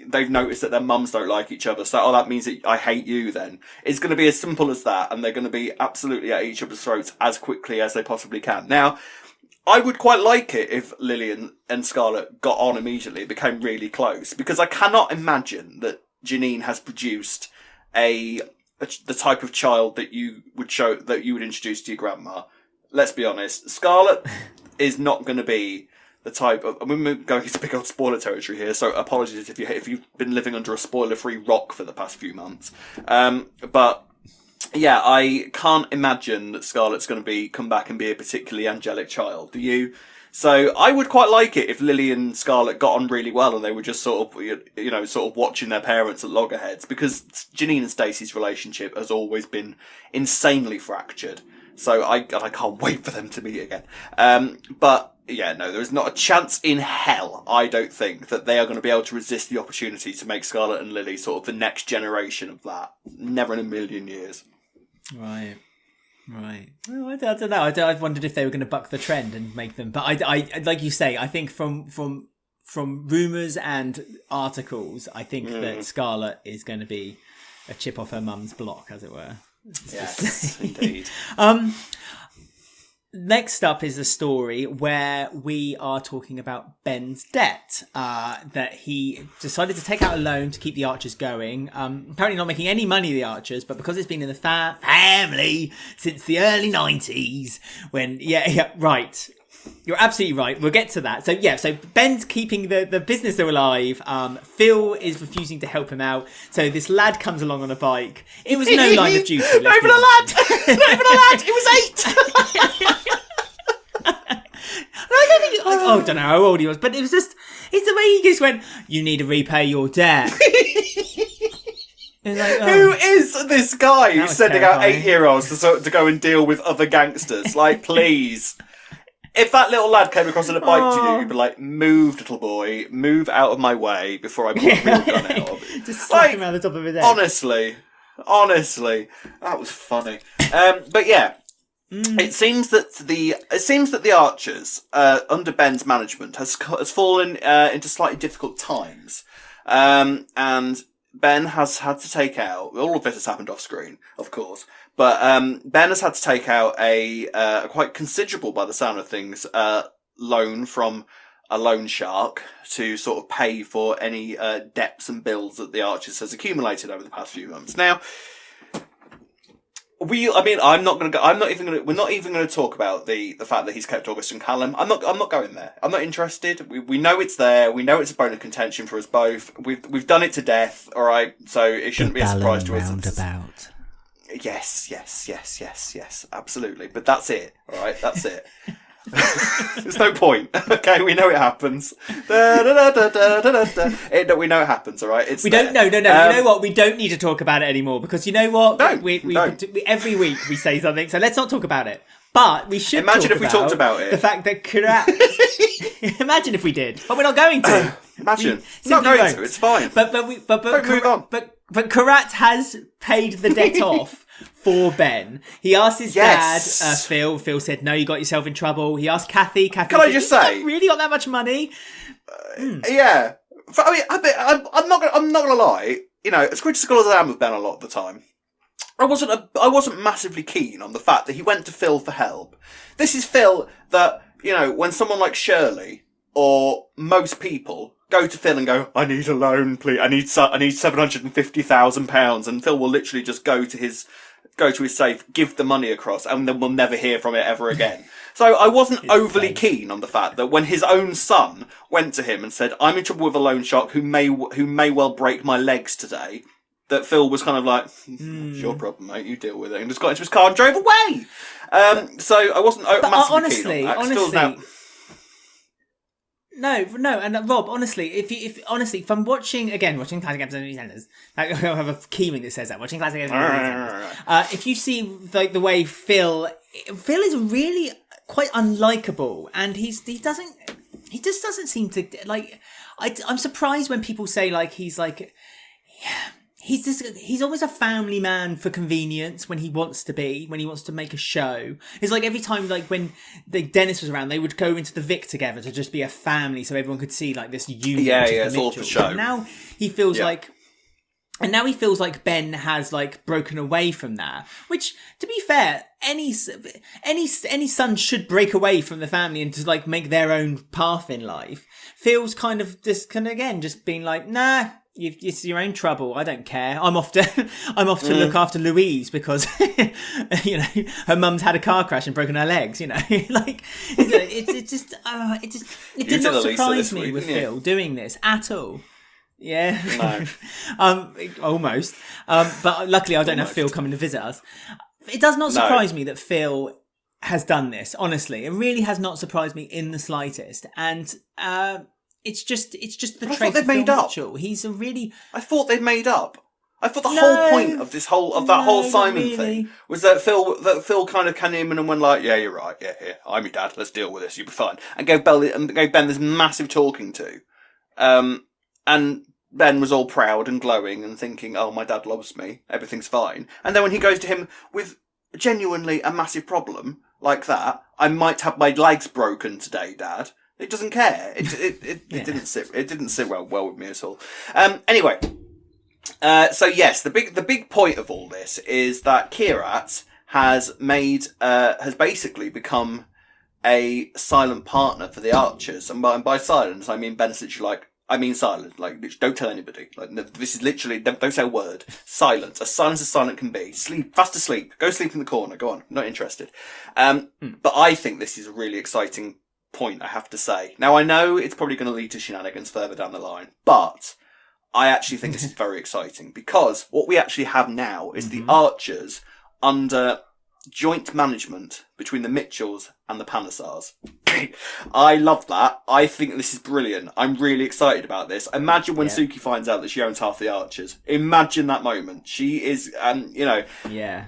they've noticed that their mums don't like each other. So, that means that I hate you then. It's going to be as simple as that, and they're going to be absolutely at each other's throats as quickly as they possibly can. Now, I would quite like it if Lily and Scarlett got on immediately, became really close, because I cannot imagine that Janine has produced the type of child that you would introduce to your grandma. Let's be honest, Scarlett is not going to be the type of... we're going into big old spoiler territory here, so apologies if you've been living under a spoiler-free rock for the past few months. But, yeah, I can't imagine that Scarlett's going to come back and be a particularly angelic child. Do you? So I would quite like it if Lily and Scarlett got on really well and they were just sort of watching their parents at loggerheads, because Janine and Stacey's relationship has always been insanely fractured. So I can't wait for them to meet again. But yeah, no, there is not a chance in hell, I don't think, that they are going to be able to resist the opportunity to make Scarlett and Lily sort of the next generation of that. Never in a million years. Right. Well, I don't know. I wondered if they were going to buck the trend and make them. But I like you say, I think from rumours and articles, I think that Scarlett is going to be a chip off her mum's block, as it were. Yes, indeed. Next up is a story where we are talking about Ben's debt. That he decided to take out a loan to keep the Archers going. Apparently not making any money, the Archers, but because it's been in the family since the early 90s. When, right. You're absolutely right. We'll get to that. So Ben's keeping the business alive. Phil is refusing to help him out. So this lad comes along on a bike. It was no line of duty. Not even a lad! It was 8! I don't know how old he was, but it's the way he just went, you need to repay your debt. Who is this guy who's sending out 8-year-olds to go and deal with other gangsters? Like, please. If that little lad came across on a bike to you, you'd be like, move, little boy, move out of my way before I pull a real gun out. Just slap him out the top of his head. Honestly, that was funny. But yeah, It seems that the Archers, under Ben's management, has fallen into slightly difficult times, and Ben has had to take out. All of this has happened off screen, of course, but Ben has had to take out a quite considerable, by the sound of things, loan from a loan shark to sort of pay for any debts and bills that the Archers has accumulated over the past few months. Now, we're not even going to talk about the fact that he's kept August and Callum. I'm not going there. I'm not interested. We know it's there. We know it's a bone of contention for us both. We've done it to death. All right. So it shouldn't be a surprise to us. Roundabout. Yes. Absolutely. But that's it. All right. That's it. There's no point. Okay, we know it happens. We know it happens. All right, we don't. No. You know what? We don't need to talk about it anymore because you know what? No, we every week we say something, so let's not talk about it. But we should imagine if we talked about it. The fact that Kheerat. Imagine if we did, but we're not going to. Imagine. We're not going to. It's fine. But move on. But Kheerat has paid the debt off. For Ben, he asked his dad, Phil. Phil said, "No, you got yourself in trouble." He asked Kathy. Kathy, can I just say, you really got that much money? Yeah, I'm not gonna lie. You know, as critical as I am of Ben a lot of the time, I wasn't massively keen on the fact that he went to Phil for help. This is Phil that, you know, when someone like Shirley or most people go to Phil and go, "I need a loan, please. I need £750,000," and Phil will literally just go to his safe, give the money across, and then we'll never hear from it ever again. So I wasn't overly keen on the fact that when his own son went to him and said, "I'm in trouble with a loan shark who may well break my legs today," that Phil was kind of like, "It's your problem, mate. You deal with it," and just got into his car and drove away. So I wasn't massively keen on that. No, and Rob, honestly, if from watching classic episodes of EastEnders, I have a keyring that says that watching classic episodes of EastEnders. If you see like the way Phil is really quite unlikable, and he just doesn't seem to like. I'm surprised when people say like he's like. He's always a family man for convenience when he wants to make a show. It's like every time, like when Dennis was around, they would go into the Vic together to just be a family so everyone could see like this unit. Yeah, it's all for show. And now he feels like Ben has like broken away from that, which, to be fair, any son should break away from the family and just like make their own path in life. Feels kind of just being like, nah, it's your own trouble. I don't care. I'm off to look after Louise because you know her mum's had a car crash and broken her legs. You know, like it did not surprise me with Phil doing this at all. Yeah, no. Almost. But luckily, I don't have Phil coming to visit us. It does not surprise me that Phil has done this. Honestly, it really has not surprised me in the slightest. And it's just the trait of Phil Mitchell. He's a really. I thought they'd made up. I thought the whole point of that whole Simon thing was that Phil kind of came in and went like, "Yeah, you're right. Yeah, here, I'm your dad. Let's deal with this. You'll be fine." And gave Ben this massive talking to, and Ben was all proud and glowing and thinking, "Oh, my dad loves me. Everything's fine." And then when he goes to him with genuinely a massive problem like that, "I might have my legs broken today, Dad." It doesn't care. It didn't sit well with me at all. Anyway, so yes, the big point of all this is that Kheerat has basically become a silent partner for the Archers, and by silence I mean Ben's literally like, I mean silent, like don't tell anybody. Like this is literally don't say a word. Silence, as silent as silent can be. Sleep, fast asleep. Go sleep in the corner. Go on, not interested. But I think this is a really exciting point, I have to say. Now, I know it's probably going to lead to shenanigans further down the line, but I actually think this is very exciting because what we actually have now is the Archers under joint management between the Mitchells and the Panesars. I love that. I think this is brilliant. I'm really excited about this. Imagine when Suki finds out that she owns half the Archers. Imagine that moment. She is,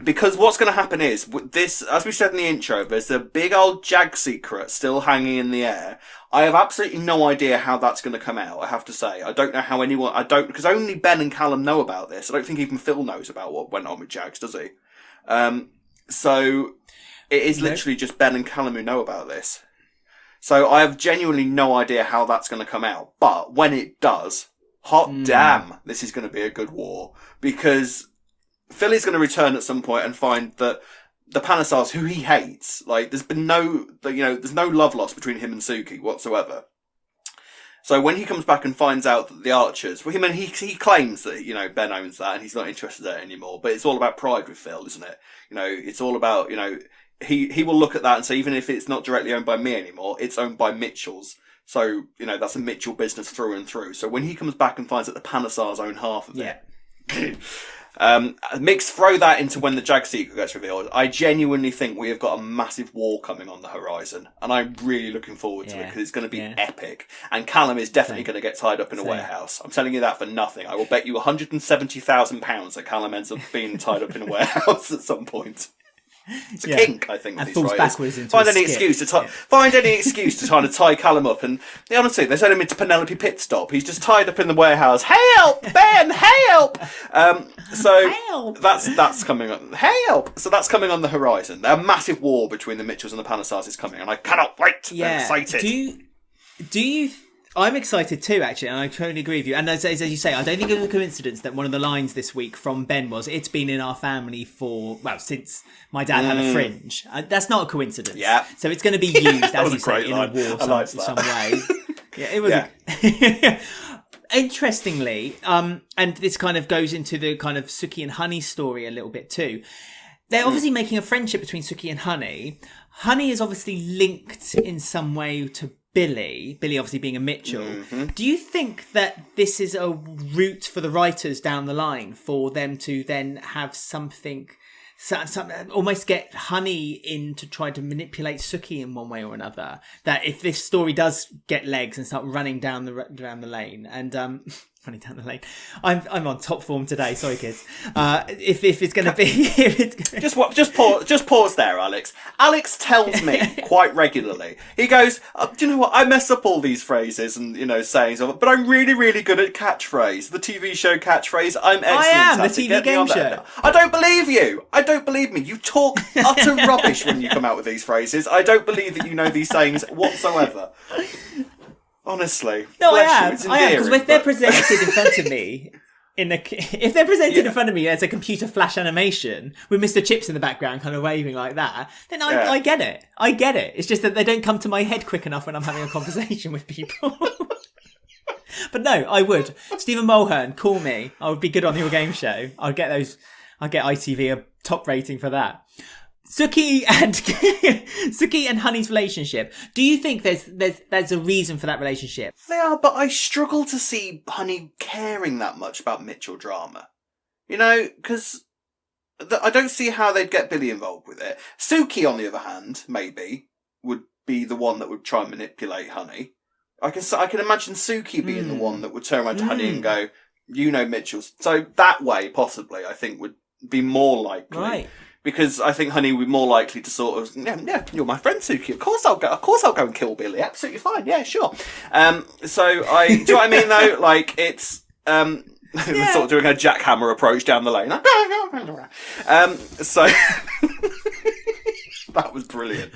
because what's going to happen is, this, as we said in the intro, there's a big old Jag secret still hanging in the air. I have absolutely no idea how that's going to come out, I have to say. I don't know how because only Ben and Callum know about this. I don't think even Phil knows about what went on with Jags, does he? So It is literally just Ben and Callum who know about this. So I have genuinely no idea how that's going to come out. But when it does, damn, this is going to be a good war. Because Philly's going to return at some point and find that the Panasars, who he hates, like, there's no love lost between him and Suki whatsoever. So when he comes back and finds out that the Archers, well, he claims that, Ben owns that and he's not interested in it anymore. But it's all about pride with Phil, isn't it? It's all about, he will look at that and say, even if it's not directly owned by me anymore, it's owned by Mitchell's. So, that's a Mitchell business through and through. So when he comes back and finds that the Panasars own half of it. Throw that into when the Jag secret gets revealed. I genuinely think we have got a massive war coming on the horizon. And I'm really looking forward to it because it's going to be epic. And Callum is definitely going to get tied up in a warehouse. I'm telling you that for nothing. I will bet you £170,000 that Callum ends up being tied up in a warehouse at some point. It's a kink, I think. And these falls writers. backwards into find a any skip. Find any excuse to try to tie Callum up. And honestly, they send him into Penelope Pitstop. He's just tied up in the warehouse. Help, Ben! Help! Help! That's coming on. Help! So that's coming on the horizon. A massive war between the Mitchells and the Panasars is coming, and I cannot wait. Yeah. I'm excited. Do you? I'm excited too, actually, and I totally agree with you. And as you say, I don't think it's a coincidence that one of the lines this week from Ben was, "It's been in our family since my dad had a fringe." That's not a coincidence. Yeah. So it's going to be used, as you say, in line. a war some way. Yeah, it was. Yeah. Interestingly, and this kind of goes into the kind of Suki and Honey story a little bit too. They're obviously making a friendship between Suki and Honey. Honey is obviously linked in some way to Billy obviously being a Mitchell. Mm-hmm. Do you think that this is a route for the writers down the line for them to then have something, almost get Honey in to try to manipulate Suki in one way or another? That if this story does get legs and start running down the lane and running down the lane, I'm on top form today. Sorry, kids. If it's going to be, just pause there, Alex. Alex tells me quite regularly. He goes, "Do you know what? I mess up all these phrases and sayings of it, but I'm really, really good at catchphrase. The TV show catchphrase. I'm excellent. I am at the it. TV game show. I don't believe you. I don't believe me. You talk utter rubbish when you come out with these phrases. I don't believe that you know these sayings whatsoever." Honestly, no, I am because if they're presented in front of me in front of me as a computer flash animation with Mr. Chips in the background, kind of waving like that, then I get it. I get it. It's just that they don't come to my head quick enough when I'm having a conversation with people. But no, I would. Stephen Mulhern, call me. I would be good on your game show. I'd get ITV a top rating for that. Suki and Honey's relationship. Do you think there's a reason for that relationship? They are, but I struggle to see Honey caring that much about Mitchell drama. Because I don't see how they'd get Billy involved with it. Suki, on the other hand, maybe would be the one that would try and manipulate Honey. I can imagine Suki being the one that would turn around to Honey and go, Mitchell's. So that way, possibly, I think would be more likely. Right. Because I think Honey would be more likely to sort of, yeah, you're my friend, Suki. Of course I'll go and kill Billy. Absolutely fine. Yeah, sure. Do you know what I mean though? Like it's, sort of doing a jackhammer approach down the lane. So that was brilliant.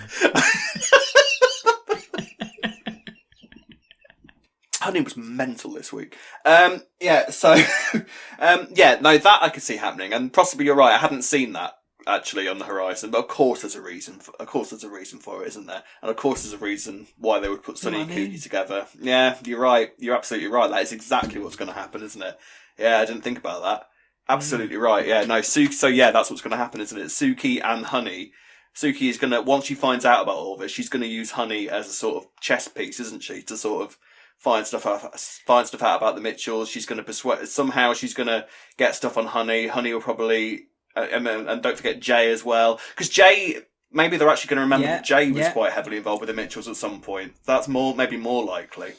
Honey was mental this week. That I could see happening, and possibly you're right. I hadn't seen that actually on the horizon, but of course there's a reason. Of course there's a reason for it, isn't there? And of course there's a reason why they would put Sonny and Cookie together. Yeah, you're right. You're absolutely right. That is exactly what's going to happen, isn't it? Yeah, I didn't think about that. Absolutely right. Yeah, no, Suki. So yeah, that's what's going to happen, isn't it? Suki and Honey. Suki is going to, once she finds out about all this, she's going to use Honey as a sort of chess piece, isn't she? To sort of find stuff out about the Mitchells. She's going to somehow she's going to get stuff on Honey. Honey will probably, and don't forget Jay as well. Because Jay, maybe they're actually going to remember that Jay was quite heavily involved with the Mitchells at some point. That's maybe more likely.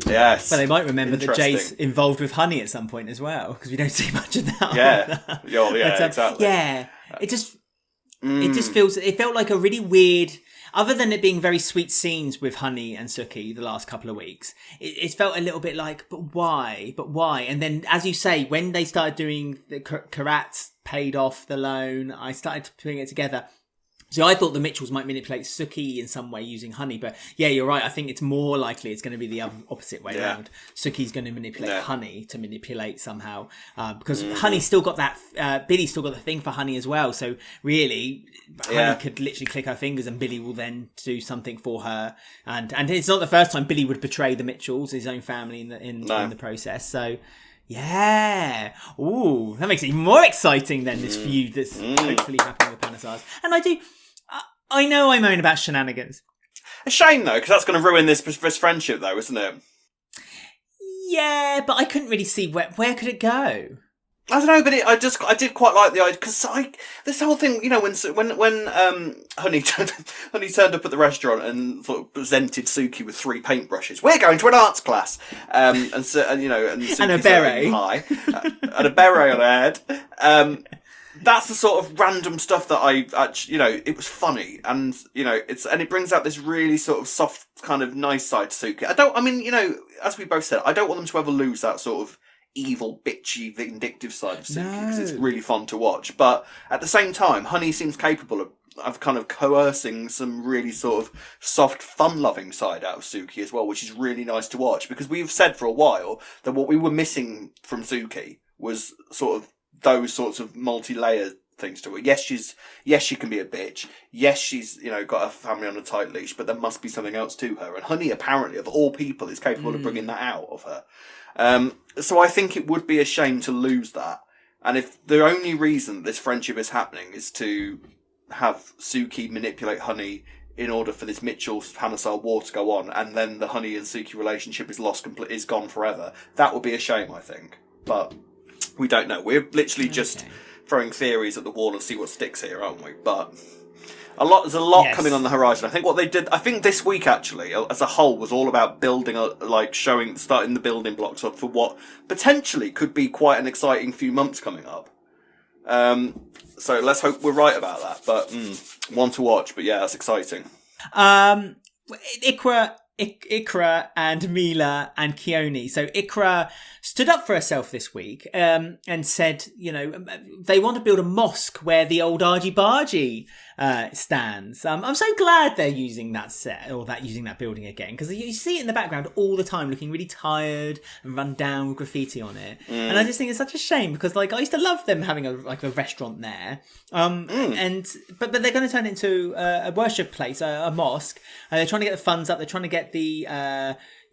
Yes. Well, they might remember that Jay's involved with Honey at some point as well, because we don't see much of that. Yeah. Exactly. Yeah. It just feels, it felt like a really weird, other than it being very sweet scenes with Honey and Suki the last couple of weeks, it felt a little bit like, but why? And then, as you say, when they started doing the Kheerat paid off the loan, I started putting it together. So I thought the Mitchells might manipulate Suki in some way using Honey, but yeah, you're right. I think it's more likely it's going to be the opposite way around. Suki's going to manipulate Honey to manipulate somehow, because Honey's still got that. Billy's still got the thing for Honey as well. So really, Honey could literally click her fingers, and Billy will then do something for her. And it's not the first time Billy would betray the Mitchells, his own family, in the process. So. Yeah. Ooh, that makes it even more exciting than this feud that's hopefully happening with Panasars. And I know I moan about shenanigans. A shame though, because that's going to ruin this friendship, though, isn't it? Yeah, but I couldn't really see where could it go. I don't know, but I did quite like the idea, because this whole thing, you know, when Honey turned up at the restaurant and sort of presented Suki with 3 paintbrushes. We're going to an arts class, and Suki and a beret, and a beret on her head. That's the sort of random stuff that I actually, you know, it was funny, and you know, it brings out this really sort of soft, kind of nice side to Suki. As we both said, I don't want them to ever lose that sort of evil, bitchy, vindictive side of Suki, because it's really fun to watch. But at the same time, Honey seems capable of kind of coercing some really sort of soft, fun-loving side out of Suki as well, which is really nice to watch, because we've said for a while that what we were missing from Suki was sort of those sorts of multi-layered things to her. Yes, she can be a bitch. Yes, she's, you know, got a family on a tight leash, but there must be something else to her. And Honey, apparently, of all people, is capable of bringing that out of her. So I think it would be a shame to lose that. And if the only reason this friendship is happening is to have Suki manipulate Honey in order for this Mitchell-Panasar war to go on, and then the Honey and Suki relationship is gone forever, that would be a shame, I think. But we don't know. We're literally just throwing theories at the wall and see what sticks here, aren't we? But there's a lot coming on the horizon. I think this week actually, as a whole, was all about building, starting the building blocks up for what potentially could be quite an exciting few months coming up. So let's hope we're right about that. But one to watch. But yeah, that's exciting. Iqra and Mila and Kioni. So Iqra stood up for herself this week and said, you know, they want to build a mosque where the old Argy Bargy stands. I'm so glad they're using that set, or using that building again, because you see it in the background all the time, looking really tired and run down with graffiti on it. And I just think it's such a shame, because I used to love them having a restaurant there. But they're going to turn it into a worship place, a mosque. They're trying to get the funds up. They're trying to get the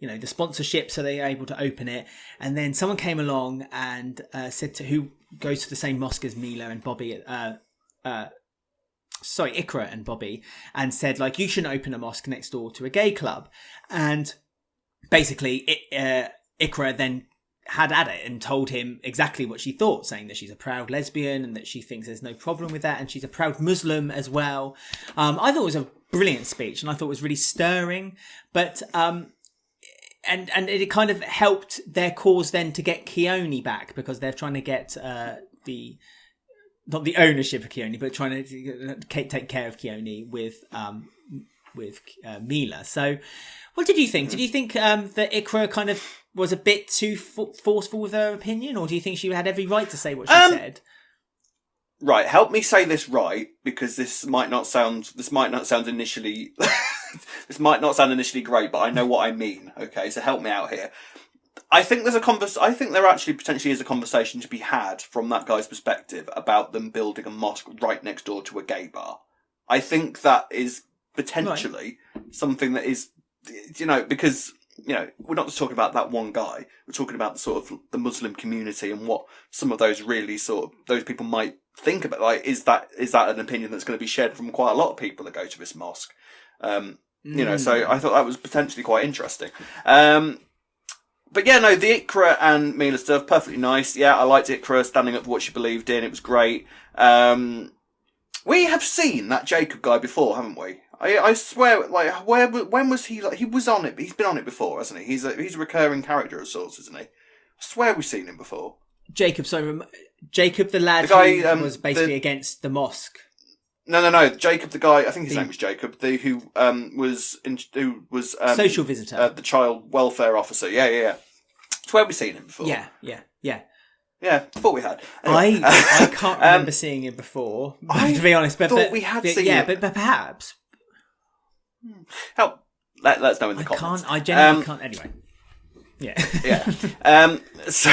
the sponsorship so they're able to open it. And then someone came along and said to who goes to the same mosque as Mila and Bobby, Iqra and Bobby, and said, you shouldn't open a mosque next door to a gay club. And basically, Iqra then had at it and told him exactly what she thought, saying that she's a proud lesbian and that she thinks there's no problem with that, and she's a proud Muslim as well. I thought it was a brilliant speech, and I thought it was really stirring, but and it kind of helped their cause then to get Kioni back, because they're trying to get not the ownership of Kioni, but trying to take care of Kioni with Mila. So what did you think? Did you think that Iqra kind of was a bit too forceful with her opinion, or do you think she had every right to say what she said? Right, help me say this right, because this might not sound initially this might not sound initially great, but I know what I mean. Okay, so help me out here. I think I think there actually potentially is a conversation to be had from that guy's perspective about them building a mosque right next door to a gay bar. I think that is potentially something that is, because, we're not just talking about that one guy. We're talking about the Muslim community and what some of those really those people might think about. Is that an opinion that's going to be shared from quite a lot of people that go to this mosque? So I thought that was potentially quite interesting. But yeah, no, the Iqra and Mila stuff, perfectly nice. Yeah, I liked Iqra standing up for what she believed in. It was great. We have seen that Jacob guy before, haven't we? I swear, when was he? He was on it, but he's been on it before, hasn't he? He's a recurring character of sorts, isn't he? I swear we've seen him before. Jacob, Jacob, the lad who was basically against the mosque. No. Jacob, the guy. I think his name was Jacob. Who was social visitor, the child welfare officer. Yeah. It's where we've seen him before. Yeah. Yeah, I thought we had. Anyway, I can't remember seeing it before, to be honest. But thought we had seen it. Yeah, but perhaps. Help. Let us know in the comments. I genuinely can't. Anyway. Yeah. Yeah. So,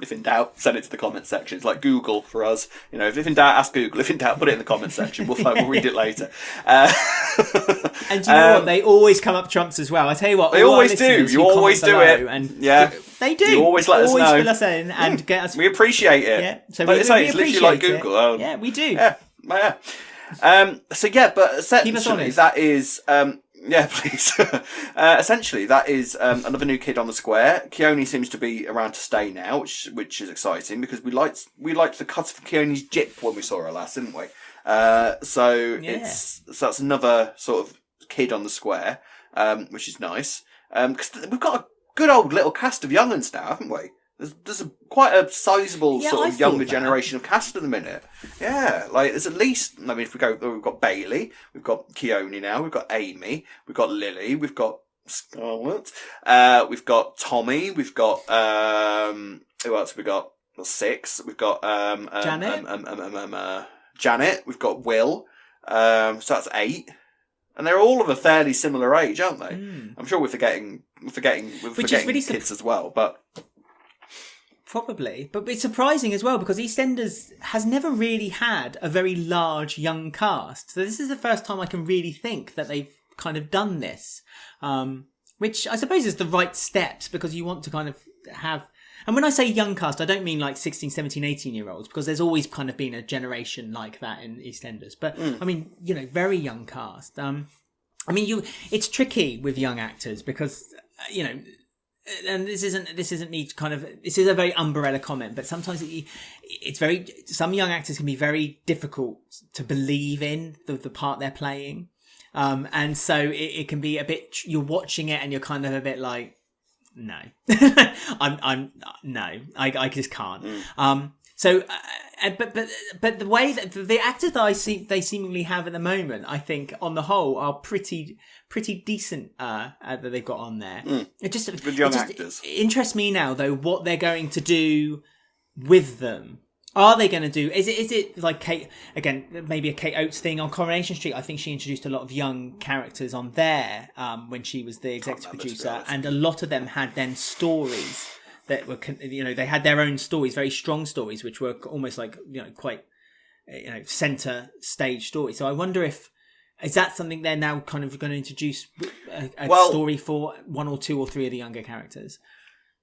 if in doubt, send it to the comments section. It's like Google for us. You know, if in doubt, ask Google. If in doubt, put it in the comments section. We'll read it later. And do you know what? They always come up trumps as well. I tell you what. They always do. You always do it. And yeah. They do. You always let us know. Always fill us in and get us. We appreciate it. Yeah. So it's literally like Google. Yeah, we do. Yeah. So yeah, but essentially that is. Yeah, please. Essentially, that is another new kid on the square. Kioni seems to be around to stay now, which is exciting because we liked the cut of Kioni's jip when we saw her last, didn't we? So that's another sort of kid on the square, which is nice. Because we've got a good old little cast of young'uns now, haven't we? There's quite a sizable sort of younger generation of cast at the minute. Yeah, like there's at least, I mean, if we go, we've got Bailey, we've got Kioni now, we've got Amy, we've got Lily, we've got Scarlett, we've got Tommy, we've got, who else have we got? Well, 6. We've got, Janet, we've got Will, so that's 8. And they're all of a fairly similar age, aren't they? I'm sure we're forgetting really kids as well, but... Probably, but it's surprising as well because EastEnders has never really had a very large young cast. So this is the first time I can really think that they've kind of done this, which I suppose is the right steps because you want to kind of have... And when I say young cast, I don't mean like 16, 17, 18-year-olds because there's always kind of been a generation like that in EastEnders. But I mean, you know, very young cast. I mean, it's tricky with young actors because, you know... And this isn't me kind of, this is a very umbrella comment, but sometimes some young actors can be very difficult to believe in the part they're playing. And so it can be a bit, you're watching it and you're kind of a bit like, no, I just can't. So, but the way that the actors that they seemingly have at the moment, I think on the whole are pretty decent that they've got on there. It just actors. Interests me now though what they're going to do with them. Are they going to do? Is it like Kate again? Maybe a Kate Oates thing on Coronation Street. I think she introduced a lot of young characters on there when she was the executive producer, and a lot of them had then stories that were, you know, they had their own stories, very strong stories, which were almost like, you know, quite, you know, center stage stories. So I wonder is that something they're now kind of going to introduce a story for 1 or 2 or 3 of the younger characters?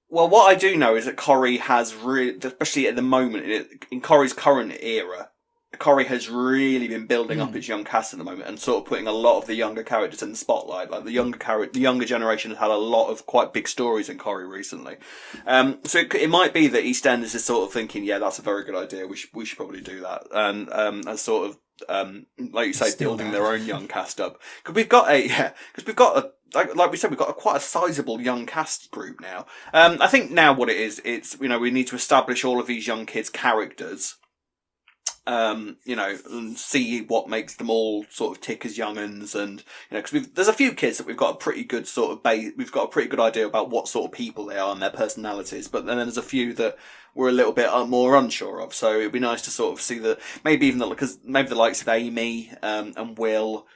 Well, what I do know is that Corrie has really, especially at the moment, in Corrie's current era, Corrie has really been building up its young cast at the moment and sort of putting a lot of the younger characters in the spotlight. Like the younger generation has had a lot of quite big stories in Corrie recently. So it might be that EastEnders is sort of thinking, yeah, that's a very good idea. We should probably do that. And as sort of like you say, building their own young cast up because we've got like we said, we've got quite a sizable young cast group now. I think now what it is, it's, you know, we need to establish all of these young kids' characters. You know, and see what makes them all sort of tick as young'uns, and you know, because there's a few kids that we've got a pretty good sort of we've got a pretty good idea about what sort of people they are and their personalities, but then there's a few that we're a little bit more unsure of. So it'd be nice to sort of see maybe the likes of Amy and Will.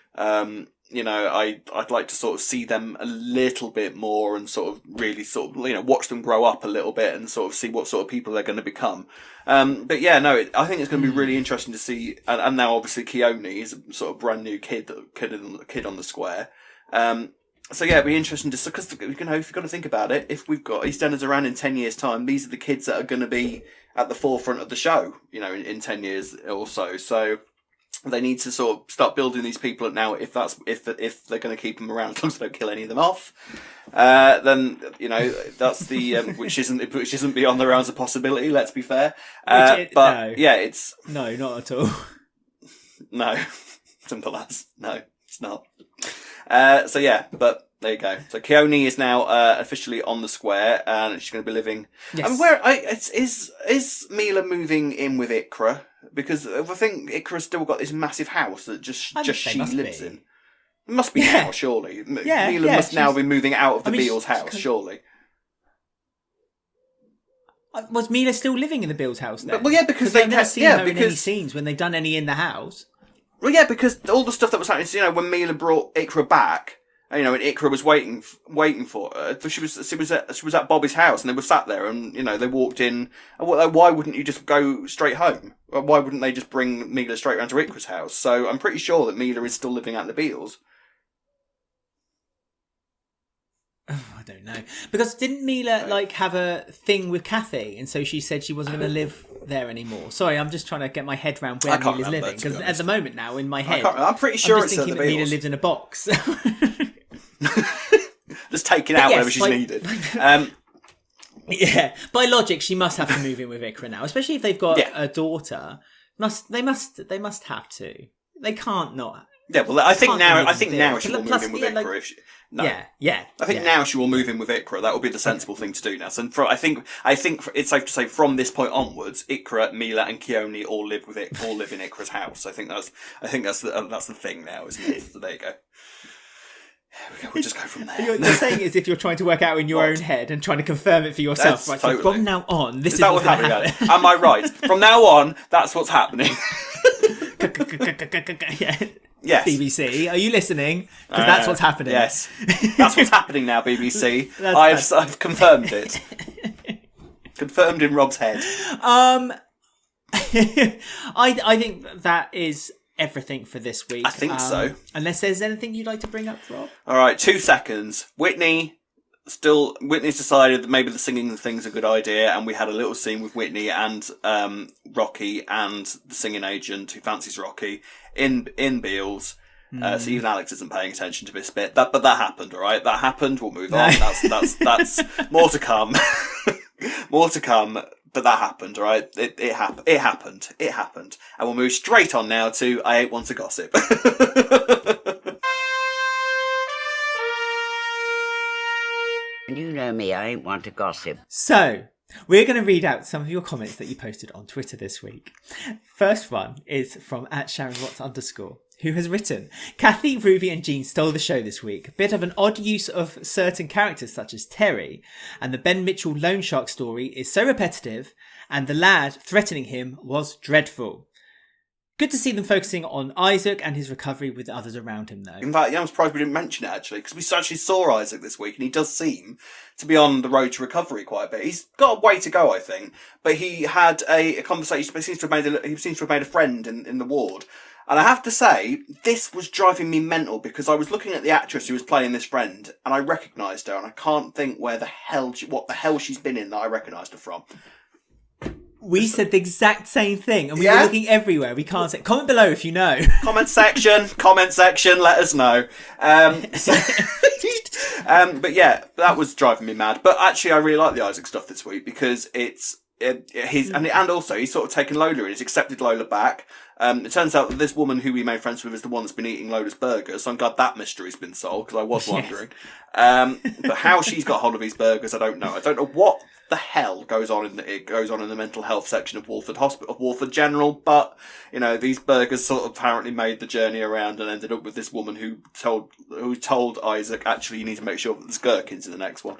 You know, I'd like to sort of see them a little bit more and sort of really sort of, you know, watch them grow up a little bit and sort of see what sort of people they're going to become. But yeah, no, I think it's going to be really interesting to see. And now obviously Kioni is a sort of brand new kid on the square. So yeah, it'd be interesting to, because, you know, if you've got to think about it, if we've got EastEnders around in 10 years time, these are the kids that are going to be at the forefront of the show, you know, in 10 years or so. So they need to sort of start building these people up now. If they're going to keep them around, as long as they don't kill any of them off, then you know that's the which isn't beyond the realms of possibility. Let's be fair, it's no, not at all. No, simple as no, it's not. So yeah, but there you go. So Kioni is now officially on the square, and she's going to be living. Yes. Is Mila moving in with Iqra? Because I think Iqra's still got this massive house that just she lives in. It must be now, surely. Mila must now be moving out of the Beals' house, surely. Was Mila still living in the Bill's house then? Well, yeah, because they've never seen her in any scenes when they've done any in the house. Well, yeah, because all the stuff that was happening, when Mila brought Iqra back, and Iqra was waiting for her. She was at Bobby's house, and they were sat there, and they walked in. Why wouldn't you just go straight home? Why wouldn't they just bring Mila straight round to Iqra's house? So I'm pretty sure that Mila is still living at the Beals. Oh, I don't know. Because didn't Mila have a thing with Kathy, and so she said she wasn't going to live there anymore? Sorry, I'm just trying to get my head around where Mila's living, because at the moment now in my head, I'm pretty sure I'm it's just thinking at the that Mila Beals. lives in a box. Just taking out whenever she's needed. Yeah, by logic, she must have to move in with Iqra now, especially if they've got a daughter. They must have to. They can't not. Yeah, well, I think now she will move in with Iqra. If she, no. Yeah. I think now she will move in with Iqra. That will be the sensible thing to do now. So I think it's safe to say from this point onwards, Iqra, Mila, and Kioni all live in Iqra's house. I think that's the thing now, isn't it? So there you go. We'll just go from there. You're saying it as if you're trying to work out in your own head and trying to confirm it for yourself. Right, totally. So from now on, this is what's happening. Am I right? From now on, that's what's happening. Yes. BBC, are you listening? Because that's what's happening. Yes, that's what's happening now. BBC, I've confirmed it. Confirmed in Rob's head. I think that is everything for this week. I think so. Unless there's anything you'd like to bring up, Rob. All right, 2 seconds. Whitney's decided that maybe the singing thing's a good idea, and we had a little scene with Whitney and Rocky and the singing agent who fancies Rocky in Beals. So even Alex isn't paying attention to this bit. But that happened, all right? That happened. We'll move on. That's more to come. More to come. But that happened, all right? It happened. And we'll move straight on now to I Ain't Want to Gossip. You know me, I ain't want to gossip. So, we're going to read out some of your comments that you posted on Twitter this week. First one is from @SharonWatts_, who has written, Kathy, Ruby and Jean stole the show this week. Bit of an odd use of certain characters such as Terry, and the Ben Mitchell loan shark story is so repetitive, and the lad threatening him was dreadful. Good to see them focusing on Isaac and his recovery with others around him, though. In fact, I'm surprised we didn't mention it, actually, because we actually saw Isaac this week, and he does seem to be on the road to recovery quite a bit. He's got a way to go, I think, but he had a conversation, he seems to have made a friend in the ward. And I have to say, this was driving me mental, because I was looking at the actress who was playing this friend, and I recognised her, and I can't think what the hell she's been in that I recognised her from. We said the exact same thing, and we were looking everywhere. We can't say. Comment below if you know. Comment section, let us know. But yeah, that was driving me mad. But actually, I really like the Isaac stuff this week, because and also he's sort of taken Lola in. He's accepted Lola back. It turns out that this woman who we made friends with is the one that's been eating Lola's burgers, so I'm glad that mystery's been solved, because I was wondering. But how she's got hold of these burgers, I don't know. I don't know what the hell goes on in the mental health section of Walford Hospital, of Walford General, but these burgers sort of apparently made the journey around and ended up with this woman who told Isaac, actually, you need to make sure that there's gherkins in the next one.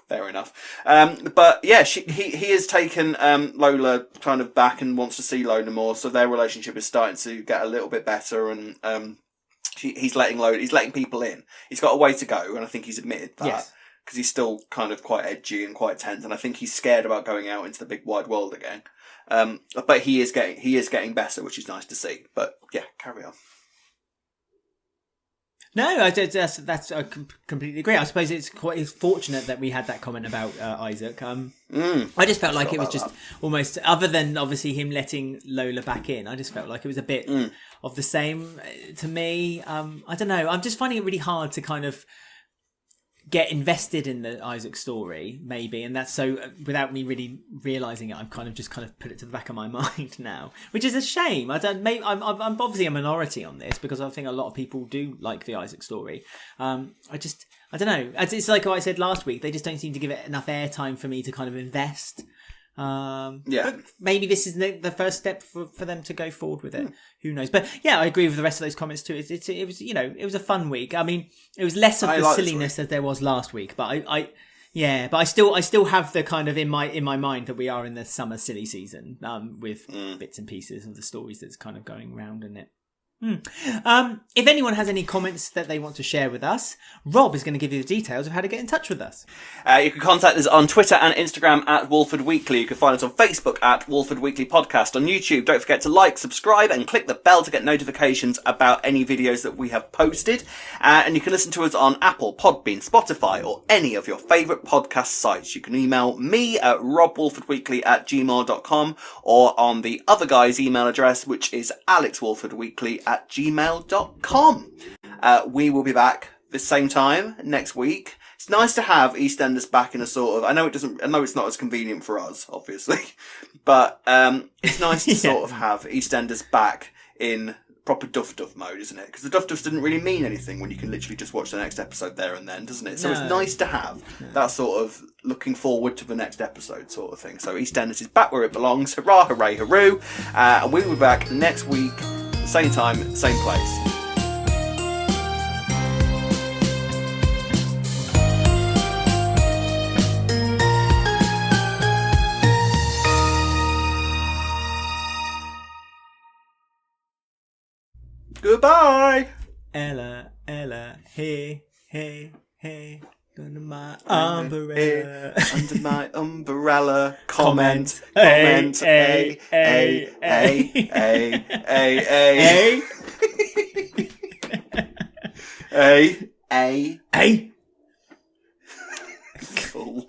Fair enough. But yeah, he has taken Lola kind of back and wants to see Lola more, so their relationship is starting to get a little bit better, and he's letting people in. He's got a way to go, and I think he's admitted that. Yes. Because he's still kind of quite edgy and quite tense, and I think he's scared about going out into the big wide world again. But he is getting better, which is nice to see. But yeah, carry on. No, that's I completely agree. I suppose it's fortunate that we had that comment about Isaac. I just felt like it was just almost, other than obviously him letting Lola back in, I just felt like it was a bit of the same to me. I don't know. I'm just finding it really hard to kind of get invested in the Isaac story, maybe, and that's so without me really realizing it, I've kind of put it to the back of my mind now, which is a shame. I'm obviously a minority on this, because I think a lot of people do like the Isaac story. I don't know. It's like what I said last week. They just don't seem to give it enough airtime for me to kind of invest. But maybe this is the first step for them to go forward with it. Who knows? But yeah, I agree with the rest of those comments too. It was a fun week. I mean, it was less of the silliness as there was last week, but I Yeah, but I still have the kind of in my mind that we are in the summer silly season, with bits and pieces of the stories that's kind of going around in it. If anyone has any comments that they want to share with us, Rob is going to give you the details of how to get in touch with us. You can contact us on Twitter and Instagram at Walford Weekly. You can find us on Facebook at Walford Weekly Podcast. On YouTube, don't forget to like, subscribe and click the bell to get notifications about any videos that we have posted. And you can listen to us on Apple, Podbean, Spotify or any of your favourite podcast sites. You can email me at robwalfordweekly@gmail.com or on the other guy's email address, which is alexwalfordweekly@gmail.com. We will be back the same time next week. It's nice to have EastEnders back in a sort of, I know it's not as convenient for us, obviously, but it's nice to sort of have EastEnders back in proper duff mode, isn't it? Because the duff didn't really mean anything when you can literally just watch the next episode there and then, doesn't it? So it's nice to have that sort of looking forward to the next episode sort of thing. So EastEnders is back where it belongs. Hurrah, hooray, hooroo. And we will be back next week, same time, same place. Goodbye. Ella, hey, under my umbrella. Under my umbrella. Comment. Hey. Hey. Hey. Cool.